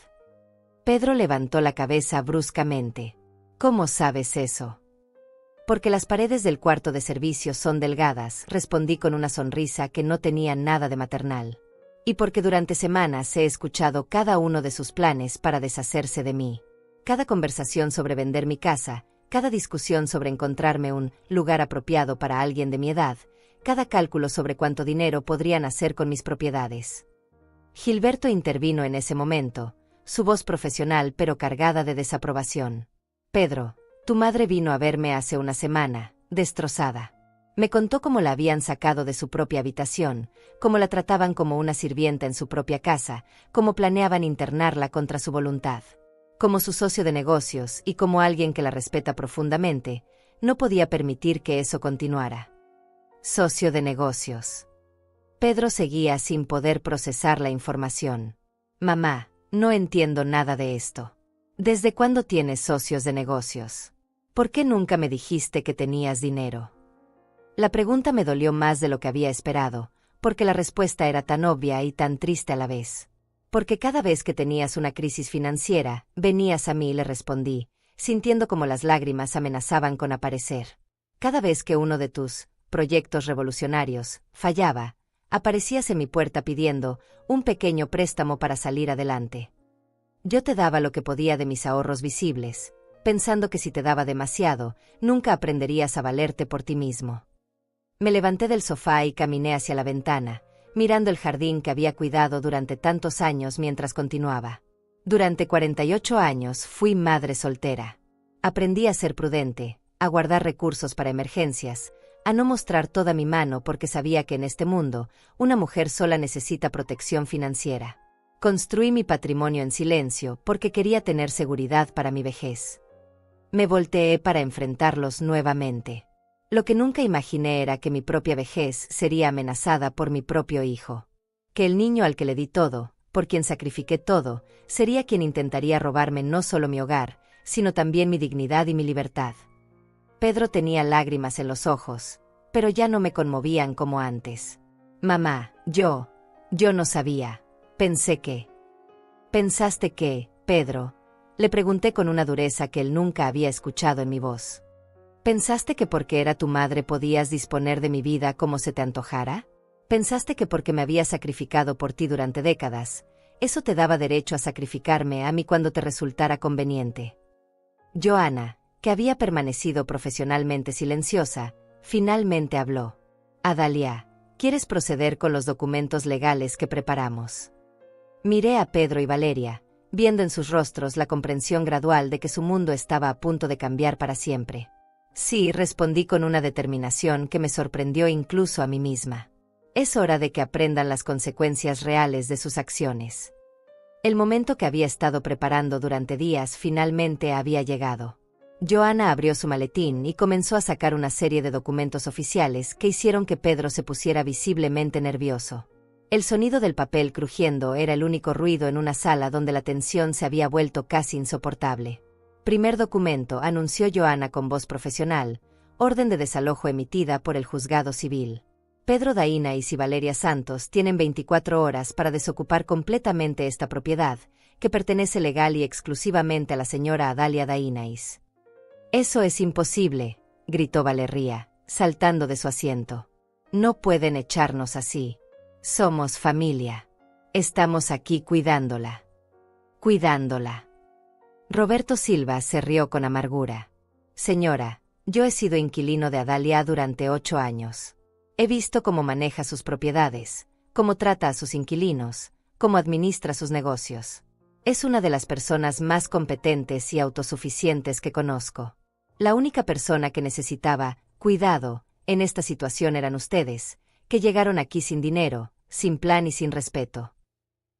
Pedro levantó la cabeza bruscamente. ¿Cómo sabes eso? Porque las paredes del cuarto de servicio son delgadas, respondí con una sonrisa que no tenía nada de maternal. Y porque durante semanas he escuchado cada uno de sus planes para deshacerse de mí. Cada conversación sobre vender mi casa, cada discusión sobre encontrarme un lugar apropiado para alguien de mi edad, cada cálculo sobre cuánto dinero podrían hacer con mis propiedades. Gilberto intervino en ese momento, su voz profesional pero cargada de desaprobación. Pedro, tu madre vino a verme hace una semana, destrozada. Me contó cómo la habían sacado de su propia habitación, cómo la trataban como una sirvienta en su propia casa, cómo planeaban internarla contra su voluntad. Como su socio de negocios y como alguien que la respeta profundamente, no podía permitir que eso continuara. Socio de negocios. Pedro seguía sin poder procesar la información. Mamá, no entiendo nada de esto. ¿Desde cuándo tienes socios de negocios? ¿Por qué nunca me dijiste que tenías dinero? La pregunta me dolió más de lo que había esperado, porque la respuesta era tan obvia y tan triste a la vez. Porque cada vez que tenías una crisis financiera, venías a mí y le respondí, sintiendo como las lágrimas amenazaban con aparecer. Cada vez que uno de tus proyectos revolucionarios fallaba, aparecías en mi puerta pidiendo un pequeño préstamo para salir adelante. Yo te daba lo que podía de mis ahorros visibles, pensando que si te daba demasiado, nunca aprenderías a valerte por ti mismo. Me levanté del sofá y caminé hacia la ventana, mirando el jardín que había cuidado durante tantos años mientras continuaba. Durante 48 años fui madre soltera. Aprendí a ser prudente, a guardar recursos para emergencias, a no mostrar toda mi mano porque sabía que en este mundo, una mujer sola necesita protección financiera. Construí mi patrimonio en silencio porque quería tener seguridad para mi vejez. Me volteé para enfrentarlos nuevamente. Lo que nunca imaginé era que mi propia vejez sería amenazada por mi propio hijo. Que el niño al que le di todo, por quien sacrifiqué todo, sería quien intentaría robarme no solo mi hogar, sino también mi dignidad y mi libertad. Pedro tenía lágrimas en los ojos, pero ya no me conmovían como antes. Mamá, yo no sabía. Pensé que... ¿Pensaste que, Pedro? Le pregunté con una dureza que él nunca había escuchado en mi voz. ¿Pensaste que porque era tu madre podías disponer de mi vida como se te antojara? ¿Pensaste que porque me había sacrificado por ti durante décadas, eso te daba derecho a sacrificarme a mí cuando te resultara conveniente? Johanna, que había permanecido profesionalmente silenciosa, finalmente habló. Adalia, ¿quieres proceder con los documentos legales que preparamos? Miré a Pedro y Valeria, viendo en sus rostros la comprensión gradual de que su mundo estaba a punto de cambiar para siempre. Sí, respondí con una determinación que me sorprendió incluso a mí misma. Es hora de que aprendan las consecuencias reales de sus acciones. El momento que había estado preparando durante días finalmente había llegado. Johanna abrió su maletín y comenzó a sacar una serie de documentos oficiales que hicieron que Pedro se pusiera visiblemente nervioso. El sonido del papel crujiendo era el único ruido en una sala donde la tensión se había vuelto casi insoportable. Primer documento, anunció Johanna con voz profesional, orden de desalojo emitida por el juzgado civil. Pedro Dainais y Valeria Santos tienen 24 horas para desocupar completamente esta propiedad, que pertenece legal y exclusivamente a la señora Adalia Dainais. «Eso es imposible», gritó Valeria, saltando de su asiento. «No pueden echarnos así. Somos familia. Estamos aquí cuidándola. Cuidándola». Roberto Silva se rió con amargura. «Señora, yo he sido inquilino de Adalia durante 8 años. He visto cómo maneja sus propiedades, cómo trata a sus inquilinos, cómo administra sus negocios. Es una de las personas más competentes y autosuficientes que conozco. La única persona que necesitaba cuidado en esta situación eran ustedes, que llegaron aquí sin dinero, sin plan y sin respeto».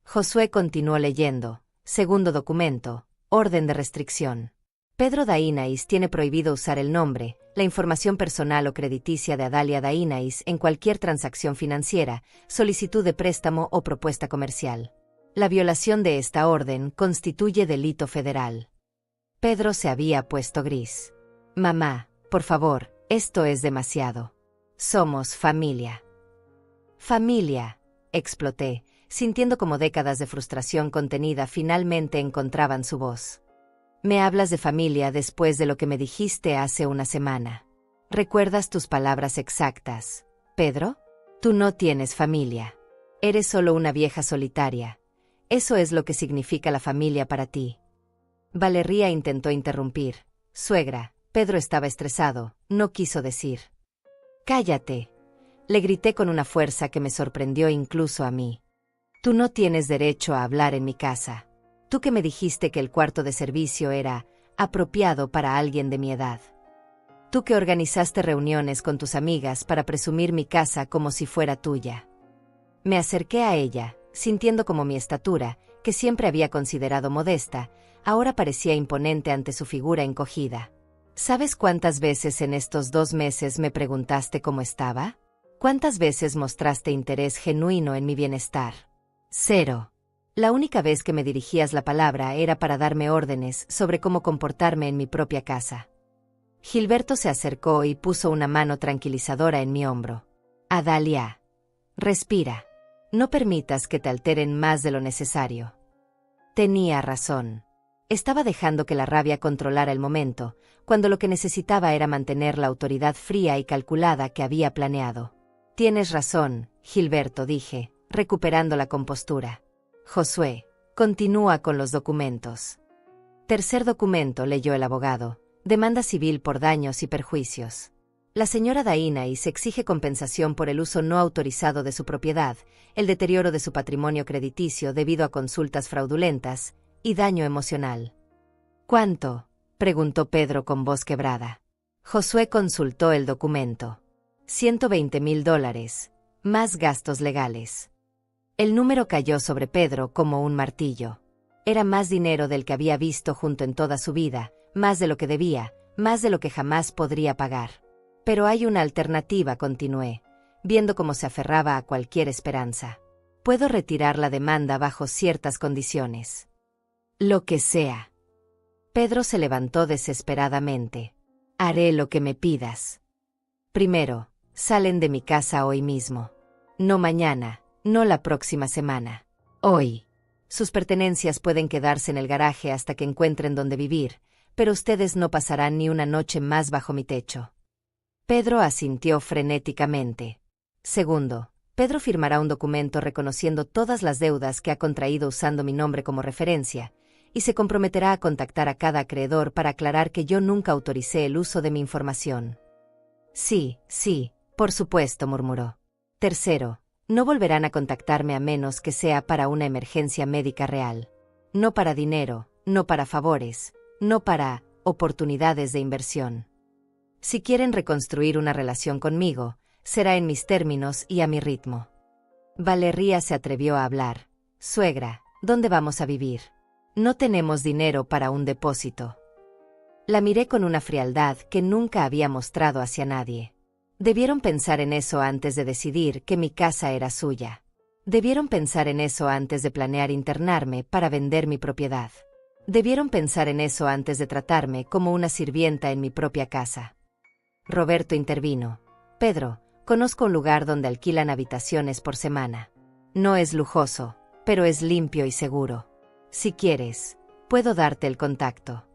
Josué continuó leyendo. Segundo documento, orden de restricción. Pedro Dainais tiene prohibido usar el nombre, la información personal o crediticia de Adalia Dainais en cualquier transacción financiera, solicitud de préstamo o propuesta comercial. La violación de esta orden constituye delito federal. Pedro se había puesto gris. «Mamá, por favor, esto es demasiado. Somos familia». «Familia», exploté, sintiendo como décadas de frustración contenida finalmente encontraban su voz. «Me hablas de familia después de lo que me dijiste hace una semana. ¿Recuerdas tus palabras exactas, Pedro? Tú no tienes familia. Eres solo una vieja solitaria. Eso es lo que significa la familia para ti». Valeria intentó interrumpir. «Suegra», Pedro estaba estresado, no quiso decir. «Cállate», le grité con una fuerza que me sorprendió incluso a mí. «Tú no tienes derecho a hablar en mi casa. Tú que me dijiste que el cuarto de servicio era apropiado para alguien de mi edad. Tú que organizaste reuniones con tus amigas para presumir mi casa como si fuera tuya». Me acerqué a ella, sintiendo como mi estatura, que siempre había considerado modesta, ahora parecía imponente ante su figura encogida. «¿Sabes cuántas veces en estos 2 meses me preguntaste cómo estaba? ¿Cuántas veces mostraste interés genuino en mi bienestar? 0. La única vez que me dirigías la palabra era para darme órdenes sobre cómo comportarme en mi propia casa». Gilberto se acercó y puso una mano tranquilizadora en mi hombro. «Adalia, respira. No permitas que te alteren más de lo necesario». Tenía razón. Estaba dejando que la rabia controlara el momento, cuando lo que necesitaba era mantener la autoridad fría y calculada que había planeado. «Tienes razón, Gilberto», dije, recuperando la compostura. «Josué, continúa con los documentos». Tercer documento, leyó el abogado. Demanda civil por daños y perjuicios. La señora Dainais exige compensación por el uso no autorizado de su propiedad, el deterioro de su patrimonio crediticio debido a consultas fraudulentas, y daño emocional. «¿Cuánto?», preguntó Pedro con voz quebrada. Josué consultó el documento. $120,000, más gastos legales. El número cayó sobre Pedro como un martillo. Era más dinero del que había visto junto en toda su vida, más de lo que debía, más de lo que jamás podría pagar. «Pero hay una alternativa», continué, viendo cómo se aferraba a cualquier esperanza. «Puedo retirar la demanda bajo ciertas condiciones». «Lo que sea». Pedro se levantó desesperadamente. «Haré lo que me pidas. Primero, salen de mi casa hoy mismo. No mañana, no la próxima semana. Hoy. Sus pertenencias pueden quedarse en el garaje hasta que encuentren dónde vivir, pero ustedes no pasarán ni una noche más bajo mi techo». Pedro asintió frenéticamente. Segundo, Pedro firmará un documento reconociendo todas las deudas que ha contraído usando mi nombre como referencia, y se comprometerá a contactar a cada acreedor para aclarar que yo nunca autoricé el uso de mi información. «Sí, sí, por supuesto», murmuró. Tercero, no volverán a contactarme a menos que sea para una emergencia médica real. No para dinero, no para favores, no para oportunidades de inversión. Si quieren reconstruir una relación conmigo, será en mis términos y a mi ritmo. Valeria se atrevió a hablar. «Suegra, ¿dónde vamos a vivir? No tenemos dinero para un depósito». La miré con una frialdad que nunca había mostrado hacia nadie. Debieron pensar en eso antes de decidir que mi casa era suya. Debieron pensar en eso antes de planear internarme para vender mi propiedad. Debieron pensar en eso antes de tratarme como una sirvienta en mi propia casa. Roberto intervino. Pedro, conozco un lugar donde alquilan habitaciones por semana. No es lujoso, pero es limpio y seguro. Si quieres, puedo darte el contacto.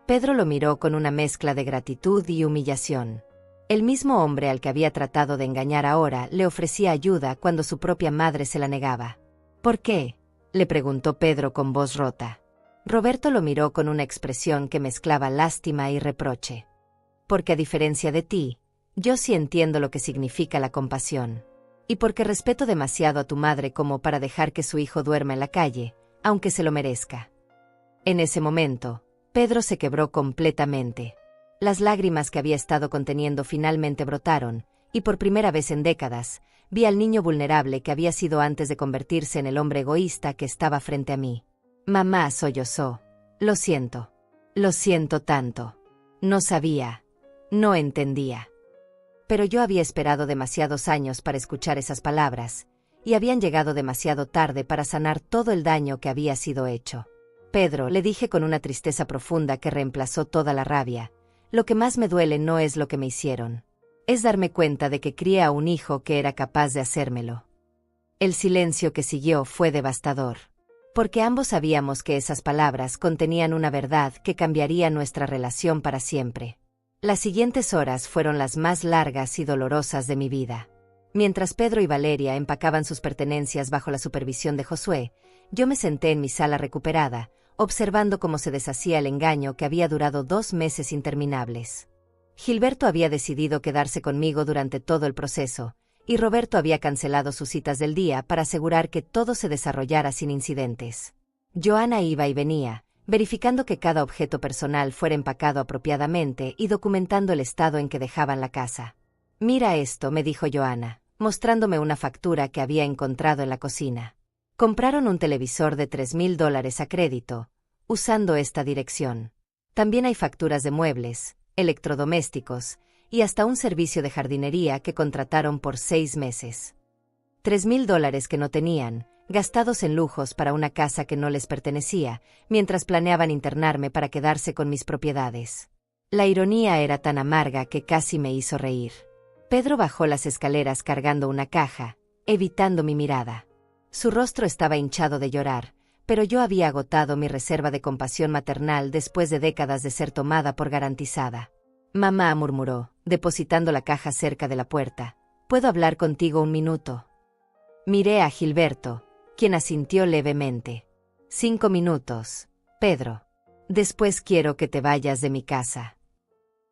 Pedro lo miró con una mezcla de gratitud y humillación. El mismo hombre al que había tratado de engañar ahora le ofrecía ayuda cuando su propia madre se la negaba. ¿Por qué?, le preguntó Pedro con voz rota. Roberto lo miró con una expresión que mezclaba lástima y reproche. Porque a diferencia de ti, yo sí entiendo lo que significa la compasión. Y porque respeto demasiado a tu madre como para dejar que su hijo duerma en la calle, aunque se lo merezca. En ese momento, Pedro se quebró completamente. Las lágrimas que había estado conteniendo finalmente brotaron, y por primera vez en décadas, vi al niño vulnerable que había sido antes de convertirse en el hombre egoísta que estaba frente a mí. Mamá sollozó. Lo siento tanto. No sabía, no entendía. Pero yo había esperado demasiados años para escuchar esas palabras, y habían llegado demasiado tarde para sanar todo el daño que había sido hecho. Pedro, le dije con una tristeza profunda que reemplazó toda la rabia, lo que más me duele no es lo que me hicieron. Es darme cuenta de que crié a un hijo que era capaz de hacérmelo. El silencio que siguió fue devastador. Porque ambos sabíamos que esas palabras contenían una verdad que cambiaría nuestra relación para siempre. Las siguientes horas fueron las más largas y dolorosas de mi vida. Mientras Pedro y Valeria empacaban sus pertenencias bajo la supervisión de Josué, yo me senté en mi sala recuperada, observando cómo se deshacía el engaño que había durado 2 meses interminables. Gilberto había decidido quedarse conmigo durante todo el proceso, y Roberto había cancelado sus citas del día para asegurar que todo se desarrollara sin incidentes. Joana iba y venía, verificando que cada objeto personal fuera empacado apropiadamente y documentando el estado en que dejaban la casa. «Mira esto», me dijo Joana, mostrándome una factura que había encontrado en la cocina. Compraron un televisor de $3,000 a crédito, usando esta dirección. También hay facturas de muebles, electrodomésticos, y hasta un servicio de jardinería que contrataron por 6 meses. $3,000 que no tenían, gastados en lujos para una casa que no les pertenecía, mientras planeaban internarme para quedarse con mis propiedades. La ironía era tan amarga que casi me hizo reír. Pedro bajó las escaleras cargando una caja, evitando mi mirada. Su rostro estaba hinchado de llorar, pero yo había agotado mi reserva de compasión maternal después de décadas de ser tomada por garantizada. «Mamá», murmuró, depositando la caja cerca de la puerta, «¿puedo hablar contigo un minuto?» Miré a Gilberto, quien asintió levemente. «5 minutos, Pedro. Después quiero que te vayas de mi casa».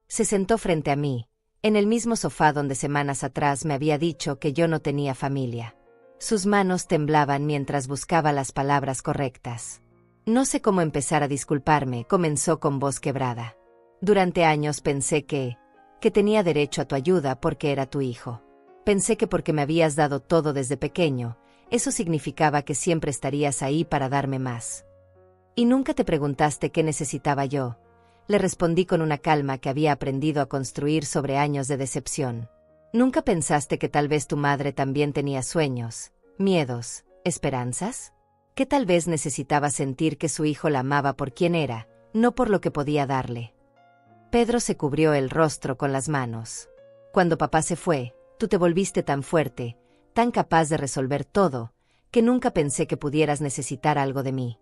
Se sentó frente a mí, en el mismo sofá donde semanas atrás me había dicho que yo no tenía familia. Sus manos temblaban mientras buscaba las palabras correctas. «No sé cómo empezar a disculparme», comenzó con voz quebrada. «Durante años pensé que tenía derecho a tu ayuda porque era tu hijo. Pensé que porque me habías dado todo desde pequeño, eso significaba que siempre estarías ahí para darme más. Y nunca te preguntaste qué necesitaba yo», le respondí con una calma que había aprendido a construir sobre años de decepción. «¿Nunca pensaste que tal vez tu madre también tenía sueños, miedos, esperanzas? Que tal vez necesitaba sentir que su hijo la amaba por quien era, no por lo que podía darle?» Pedro se cubrió el rostro con las manos. «Cuando papá se fue, tú te volviste tan fuerte, tan capaz de resolver todo, que nunca pensé que pudieras necesitar algo de mí».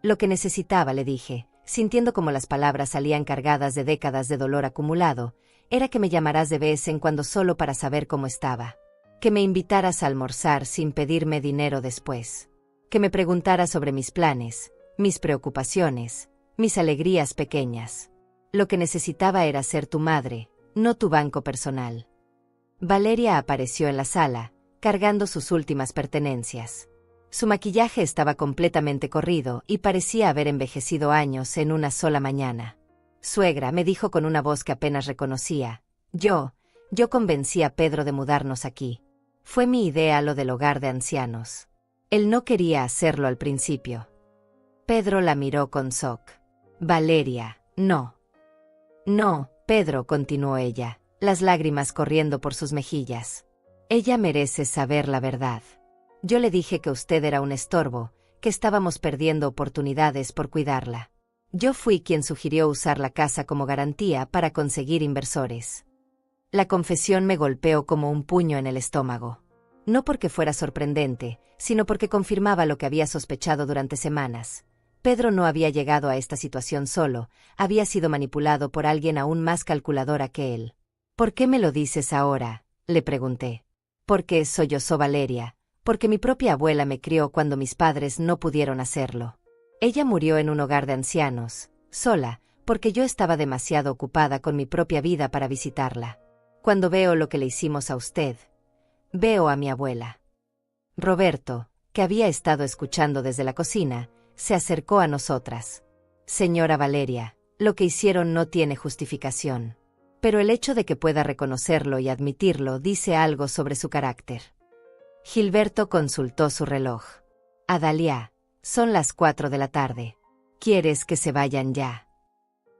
«Lo que necesitaba», le dije, sintiendo como las palabras salían cargadas de décadas de dolor acumulado, «era que me llamaras de vez en cuando solo para saber cómo estaba. Que me invitaras a almorzar sin pedirme dinero después. Que me preguntaras sobre mis planes, mis preocupaciones, mis alegrías pequeñas. Lo que necesitaba era ser tu madre, no tu banco personal». Valeria apareció en la sala, cargando sus últimas pertenencias. Su maquillaje estaba completamente corrido y parecía haber envejecido años en una sola mañana. «Suegra», me dijo con una voz que apenas reconocía, yo convencí a Pedro de mudarnos aquí. Fue mi idea lo del hogar de ancianos. Él no quería hacerlo al principio». Pedro la miró con shock. «Valeria, no». «No, Pedro», continuó ella, las lágrimas corriendo por sus mejillas. «Ella merece saber la verdad. Yo le dije que usted era un estorbo, que estábamos perdiendo oportunidades por cuidarla. Yo fui quien sugirió usar la casa como garantía para conseguir inversores. La confesión me golpeó como un puño en el estómago. No porque fuera sorprendente, sino porque confirmaba lo que había sospechado durante semanas. Pedro no había llegado a esta situación solo, había sido manipulado por alguien aún más calculadora que él. ¿Por qué me lo dices ahora?, le pregunté. Porque sollozó Valeria, porque mi propia abuela me crió cuando mis padres no pudieron hacerlo. Ella murió en un hogar de ancianos, sola, porque yo estaba demasiado ocupada con mi propia vida para visitarla. Cuando veo lo que le hicimos a usted, veo a mi abuela. Roberto, que había estado escuchando desde la cocina, se acercó a nosotras. Señora Valeria, lo que hicieron no tiene justificación. Pero el hecho de que pueda reconocerlo y admitirlo dice algo sobre su carácter. Gilberto consultó su reloj. Adalia, son las 4 de la tarde. ¿Quieres que se vayan ya?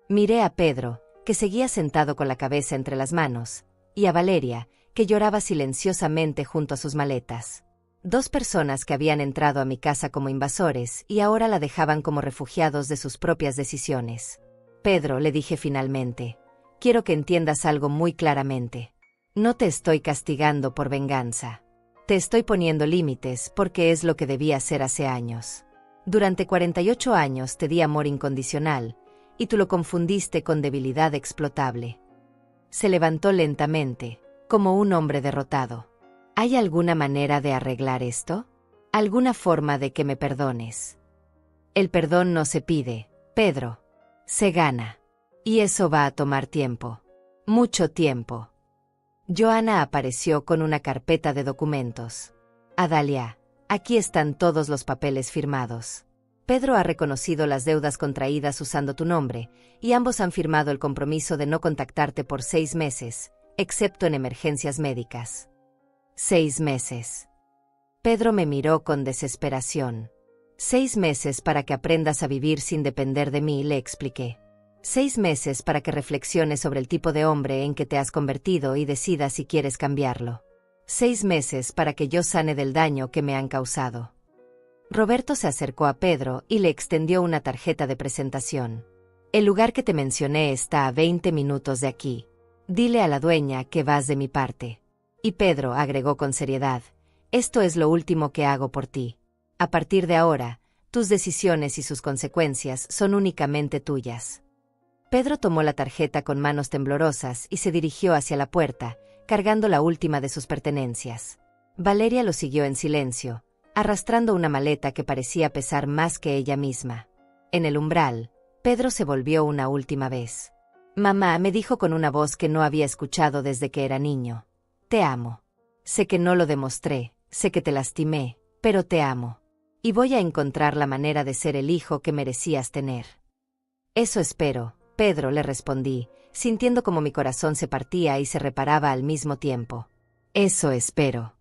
Miré a Pedro, que seguía sentado con la cabeza entre las manos, y a Valeria, que lloraba silenciosamente junto a sus maletas. Dos personas que habían entrado a mi casa como invasores y ahora la dejaban como refugiados de sus propias decisiones. Pedro, le dije finalmente, quiero que entiendas algo muy claramente. No te estoy castigando por venganza. Te estoy poniendo límites porque es lo que debía hacer hace años. Durante 48 años te di amor incondicional, y tú lo confundiste con debilidad explotable. Se levantó lentamente, como un hombre derrotado. ¿Hay alguna manera de arreglar esto? ¿Alguna forma de que me perdones? El perdón no se pide, Pedro. Se gana. Y eso va a tomar tiempo. Mucho tiempo. Joana apareció con una carpeta de documentos. Adalia, aquí están todos los papeles firmados. Pedro ha reconocido las deudas contraídas usando tu nombre, y ambos han firmado el compromiso de no contactarte por 6 meses, excepto en emergencias médicas. 6 meses. Pedro me miró con desesperación. 6 meses para que aprendas a vivir sin depender de mí, le expliqué. 6 meses para que reflexiones sobre el tipo de hombre en que te has convertido y decidas si quieres cambiarlo. 6 meses para que yo sane del daño que me han causado. Roberto se acercó a Pedro y le extendió una tarjeta de presentación. El lugar que te mencioné está a 20 minutos de aquí. Dile a la dueña que vas de mi parte. Y Pedro agregó con seriedad, esto es lo último que hago por ti. A partir de ahora, tus decisiones y sus consecuencias son únicamente tuyas. Pedro tomó la tarjeta con manos temblorosas y se dirigió hacia la puerta, cargando la última de sus pertenencias. Valeria lo siguió en silencio, arrastrando una maleta que parecía pesar más que ella misma. En el umbral, Pedro se volvió una última vez. Mamá, me dijo con una voz que no había escuchado desde que era niño. Te amo. Sé que no lo demostré, sé que te lastimé, pero te amo. Y voy a encontrar la manera de ser el hijo que merecías tener. Eso espero, Pedro, le respondí, sintiendo como mi corazón se partía y se reparaba al mismo tiempo. Eso espero.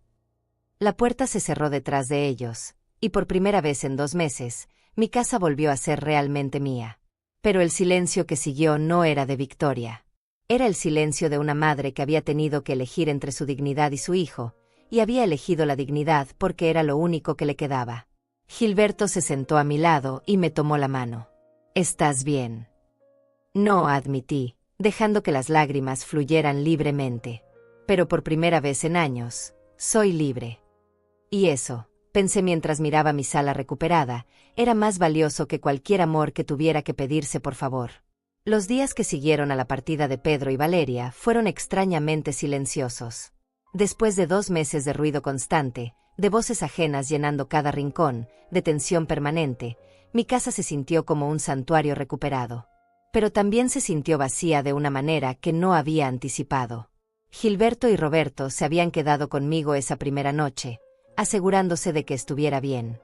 La puerta se cerró detrás de ellos, y por primera vez en 2 meses, mi casa volvió a ser realmente mía. Pero el silencio que siguió no era de Victoria. Era el silencio de una madre que había tenido que elegir entre su dignidad y su hijo, y había elegido la dignidad porque era lo único que le quedaba. Gilberto se sentó a mi lado y me tomó la mano. ¿Estás bien? No, admití, dejando que las lágrimas fluyeran libremente. Pero por primera vez en años, soy libre. Y eso, pensé mientras miraba mi sala recuperada, era más valioso que cualquier amor que tuviera que pedirse por favor. Los días que siguieron a la partida de Pedro y Valeria fueron extrañamente silenciosos. Después de 2 meses de ruido constante, de voces ajenas llenando cada rincón, de tensión permanente, mi casa se sintió como un santuario recuperado. Pero también se sintió vacía de una manera que no había anticipado. Gilberto y Roberto se habían quedado conmigo esa primera noche, asegurándose de que estuviera bien.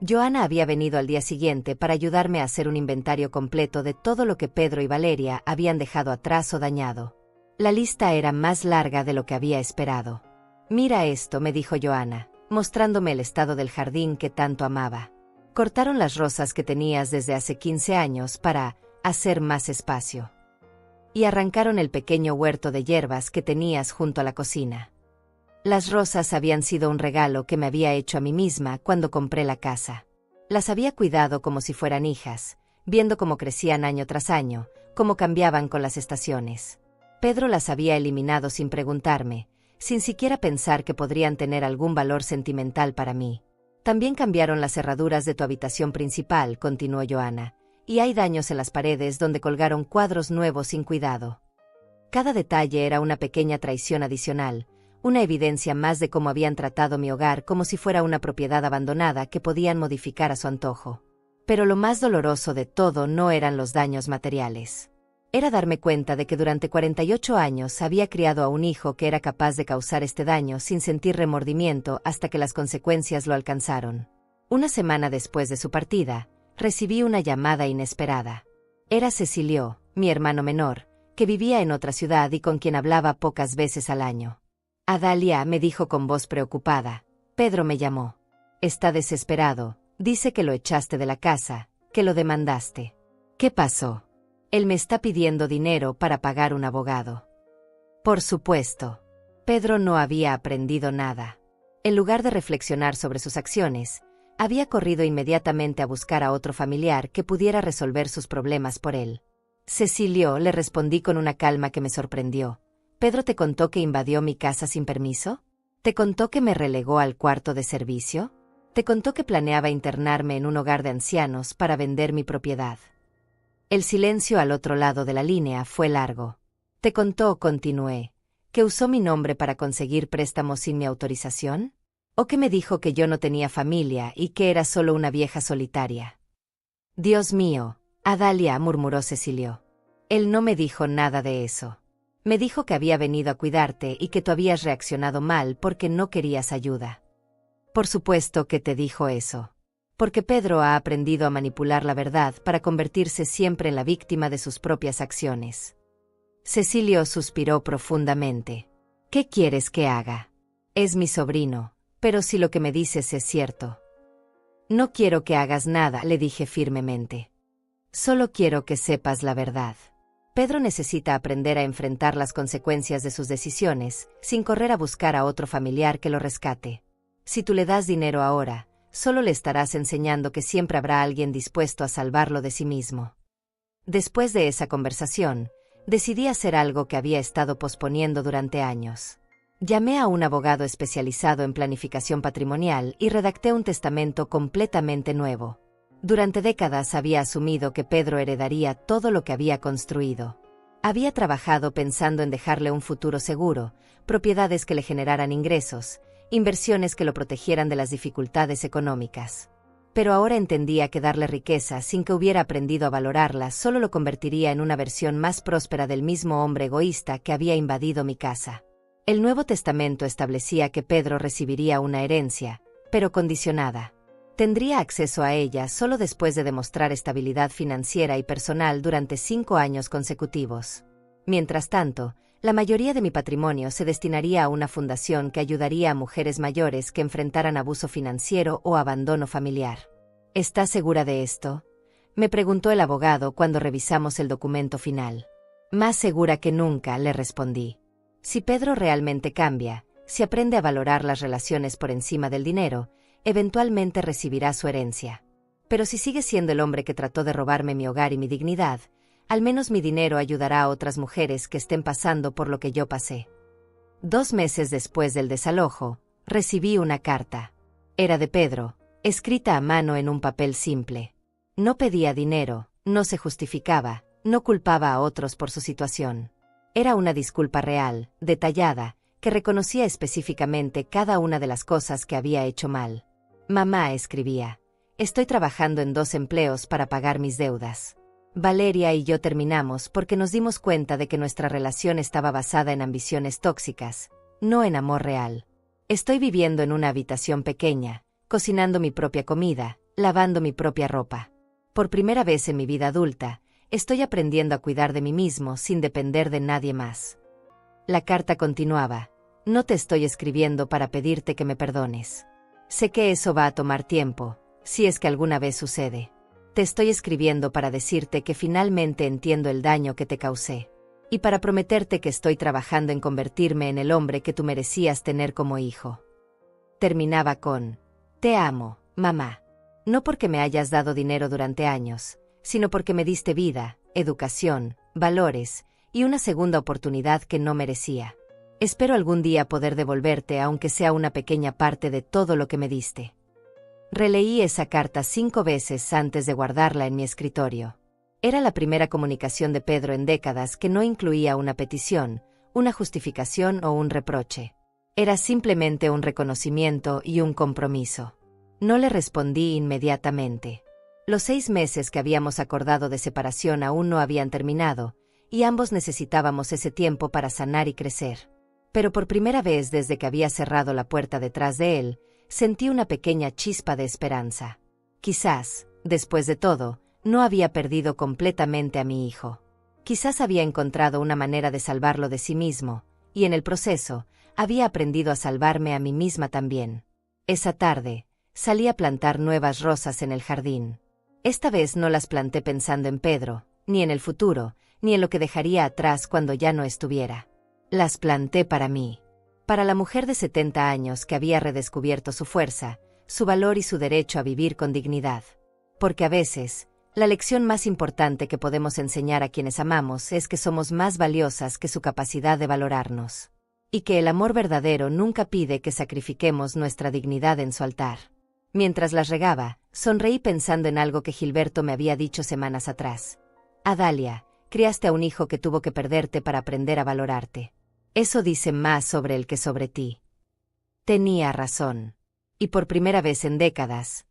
Joana había venido al día siguiente para ayudarme a hacer un inventario completo de todo lo que Pedro y Valeria habían dejado atrás o dañado. La lista era más larga de lo que había esperado. Mira esto, me dijo Joana, mostrándome el estado del jardín que tanto amaba. Cortaron las rosas que tenías desde hace 15 años para hacer más espacio. Y arrancaron el pequeño huerto de hierbas que tenías junto a la cocina. Las rosas habían sido un regalo que me había hecho a mí misma cuando compré la casa. Las había cuidado como si fueran hijas, viendo cómo crecían año tras año, cómo cambiaban con las estaciones. Pedro las había eliminado sin preguntarme, sin siquiera pensar que podrían tener algún valor sentimental para mí. También cambiaron las cerraduras de tu habitación principal, continuó Joanna, y hay daños en las paredes donde colgaron cuadros nuevos sin cuidado. Cada detalle era una pequeña traición adicional, una evidencia más de cómo habían tratado mi hogar como si fuera una propiedad abandonada que podían modificar a su antojo. Pero lo más doloroso de todo no eran los daños materiales. Era darme cuenta de que durante 48 años había criado a un hijo que era capaz de causar este daño sin sentir remordimiento hasta que las consecuencias lo alcanzaron. Una semana después de su partida, recibí una llamada inesperada. Era Cecilio, mi hermano menor, que vivía en otra ciudad y con quien hablaba pocas veces al año. Adalia, me dijo con voz preocupada. Pedro me llamó. Está desesperado, dice que lo echaste de la casa, que lo demandaste. ¿Qué pasó? Él me está pidiendo dinero para pagar un abogado. Por supuesto. Pedro no había aprendido nada. En lugar de reflexionar sobre sus acciones, había corrido inmediatamente a buscar a otro familiar que pudiera resolver sus problemas por él. Cecilio, le respondí con una calma que me sorprendió. ¿Pedro te contó que invadió mi casa sin permiso? ¿Te contó que me relegó al cuarto de servicio? ¿Te contó que planeaba internarme en un hogar de ancianos para vender mi propiedad? El silencio al otro lado de la línea fue largo. ¿Te contó, continué, que usó mi nombre para conseguir préstamos sin mi autorización? ¿O que me dijo que yo no tenía familia y que era solo una vieja solitaria? Dios mío, Adalia, murmuró Cecilio. Él no me dijo nada de eso. Me dijo que había venido a cuidarte y que tú habías reaccionado mal porque no querías ayuda. Por supuesto que te dijo eso. Porque Pedro ha aprendido a manipular la verdad para convertirse siempre en la víctima de sus propias acciones. Cecilio suspiró profundamente. ¿Qué quieres que haga? Es mi sobrino, pero si lo que me dices es cierto. No quiero que hagas nada, le dije firmemente. Solo quiero que sepas la verdad. Pedro necesita aprender a enfrentar las consecuencias de sus decisiones, sin correr a buscar a otro familiar que lo rescate. Si tú le das dinero ahora, solo le estarás enseñando que siempre habrá alguien dispuesto a salvarlo de sí mismo. Después de esa conversación, decidí hacer algo que había estado posponiendo durante años. Llamé a un abogado especializado en planificación patrimonial y redacté un testamento completamente nuevo. Durante décadas había asumido que Pedro heredaría todo lo que había construido. Había trabajado pensando en dejarle un futuro seguro, propiedades que le generaran ingresos, inversiones que lo protegieran de las dificultades económicas. Pero ahora entendía que darle riqueza sin que hubiera aprendido a valorarla solo lo convertiría en una versión más próspera del mismo hombre egoísta que había invadido mi casa. El Nuevo Testamento establecía que Pedro recibiría una herencia, pero condicionada. Tendría acceso a ella solo después de demostrar estabilidad financiera y personal durante 5 años consecutivos. Mientras tanto, la mayoría de mi patrimonio se destinaría a una fundación que ayudaría a mujeres mayores que enfrentaran abuso financiero o abandono familiar. ¿Estás segura de esto?, me preguntó el abogado cuando revisamos el documento final. Más segura que nunca, le respondí. Si Pedro realmente cambia, si aprende a valorar las relaciones por encima del dinero, eventualmente recibirá su herencia. Pero si sigue siendo el hombre que trató de robarme mi hogar y mi dignidad, al menos mi dinero ayudará a otras mujeres que estén pasando por lo que yo pasé. 2 meses después del desalojo, recibí una carta. Era de Pedro, escrita a mano en un papel simple. No pedía dinero, no se justificaba, no culpaba a otros por su situación. Era una disculpa real, detallada, que reconocía específicamente cada una de las cosas que había hecho mal. Mamá, escribía, estoy trabajando en 2 empleos para pagar mis deudas. Valeria y yo terminamos porque nos dimos cuenta de que nuestra relación estaba basada en ambiciones tóxicas, no en amor real. Estoy viviendo en una habitación pequeña, cocinando mi propia comida, lavando mi propia ropa. Por primera vez en mi vida adulta, estoy aprendiendo a cuidar de mí mismo sin depender de nadie más. La carta continuaba, no te estoy escribiendo para pedirte que me perdones. Sé que eso va a tomar tiempo, si es que alguna vez sucede. Te estoy escribiendo para decirte que finalmente entiendo el daño que te causé. Y para prometerte que estoy trabajando en convertirme en el hombre que tú merecías tener como hijo. Terminaba con, te amo, mamá. No porque me hayas dado dinero durante años, sino porque me diste vida, educación, valores, y una segunda oportunidad que no merecía. Espero algún día poder devolverte aunque sea una pequeña parte de todo lo que me diste. Releí esa carta 5 veces antes de guardarla en mi escritorio. Era la primera comunicación de Pedro en décadas que no incluía una petición, una justificación o un reproche. Era simplemente un reconocimiento y un compromiso. No le respondí inmediatamente. Los 6 meses que habíamos acordado de separación aún no habían terminado, y ambos necesitábamos ese tiempo para sanar y crecer. Pero por primera vez desde que había cerrado la puerta detrás de él, sentí una pequeña chispa de esperanza. Quizás, después de todo, no había perdido completamente a mi hijo. Quizás había encontrado una manera de salvarlo de sí mismo, y en el proceso, había aprendido a salvarme a mí misma también. Esa tarde, salí a plantar nuevas rosas en el jardín. Esta vez no las planté pensando en Pedro, ni en el futuro, ni en lo que dejaría atrás cuando ya no estuviera. Las planté para mí. Para la mujer de 70 años que había redescubierto su fuerza, su valor y su derecho a vivir con dignidad. Porque a veces, la lección más importante que podemos enseñar a quienes amamos es que somos más valiosas que su capacidad de valorarnos. Y que el amor verdadero nunca pide que sacrifiquemos nuestra dignidad en su altar. Mientras las regaba, sonreí pensando en algo que Gilberto me había dicho semanas atrás. Adalia, criaste a un hijo que tuvo que perderte para aprender a valorarte. Eso dice más sobre él que sobre ti. Tenía razón. Y por primera vez en décadas,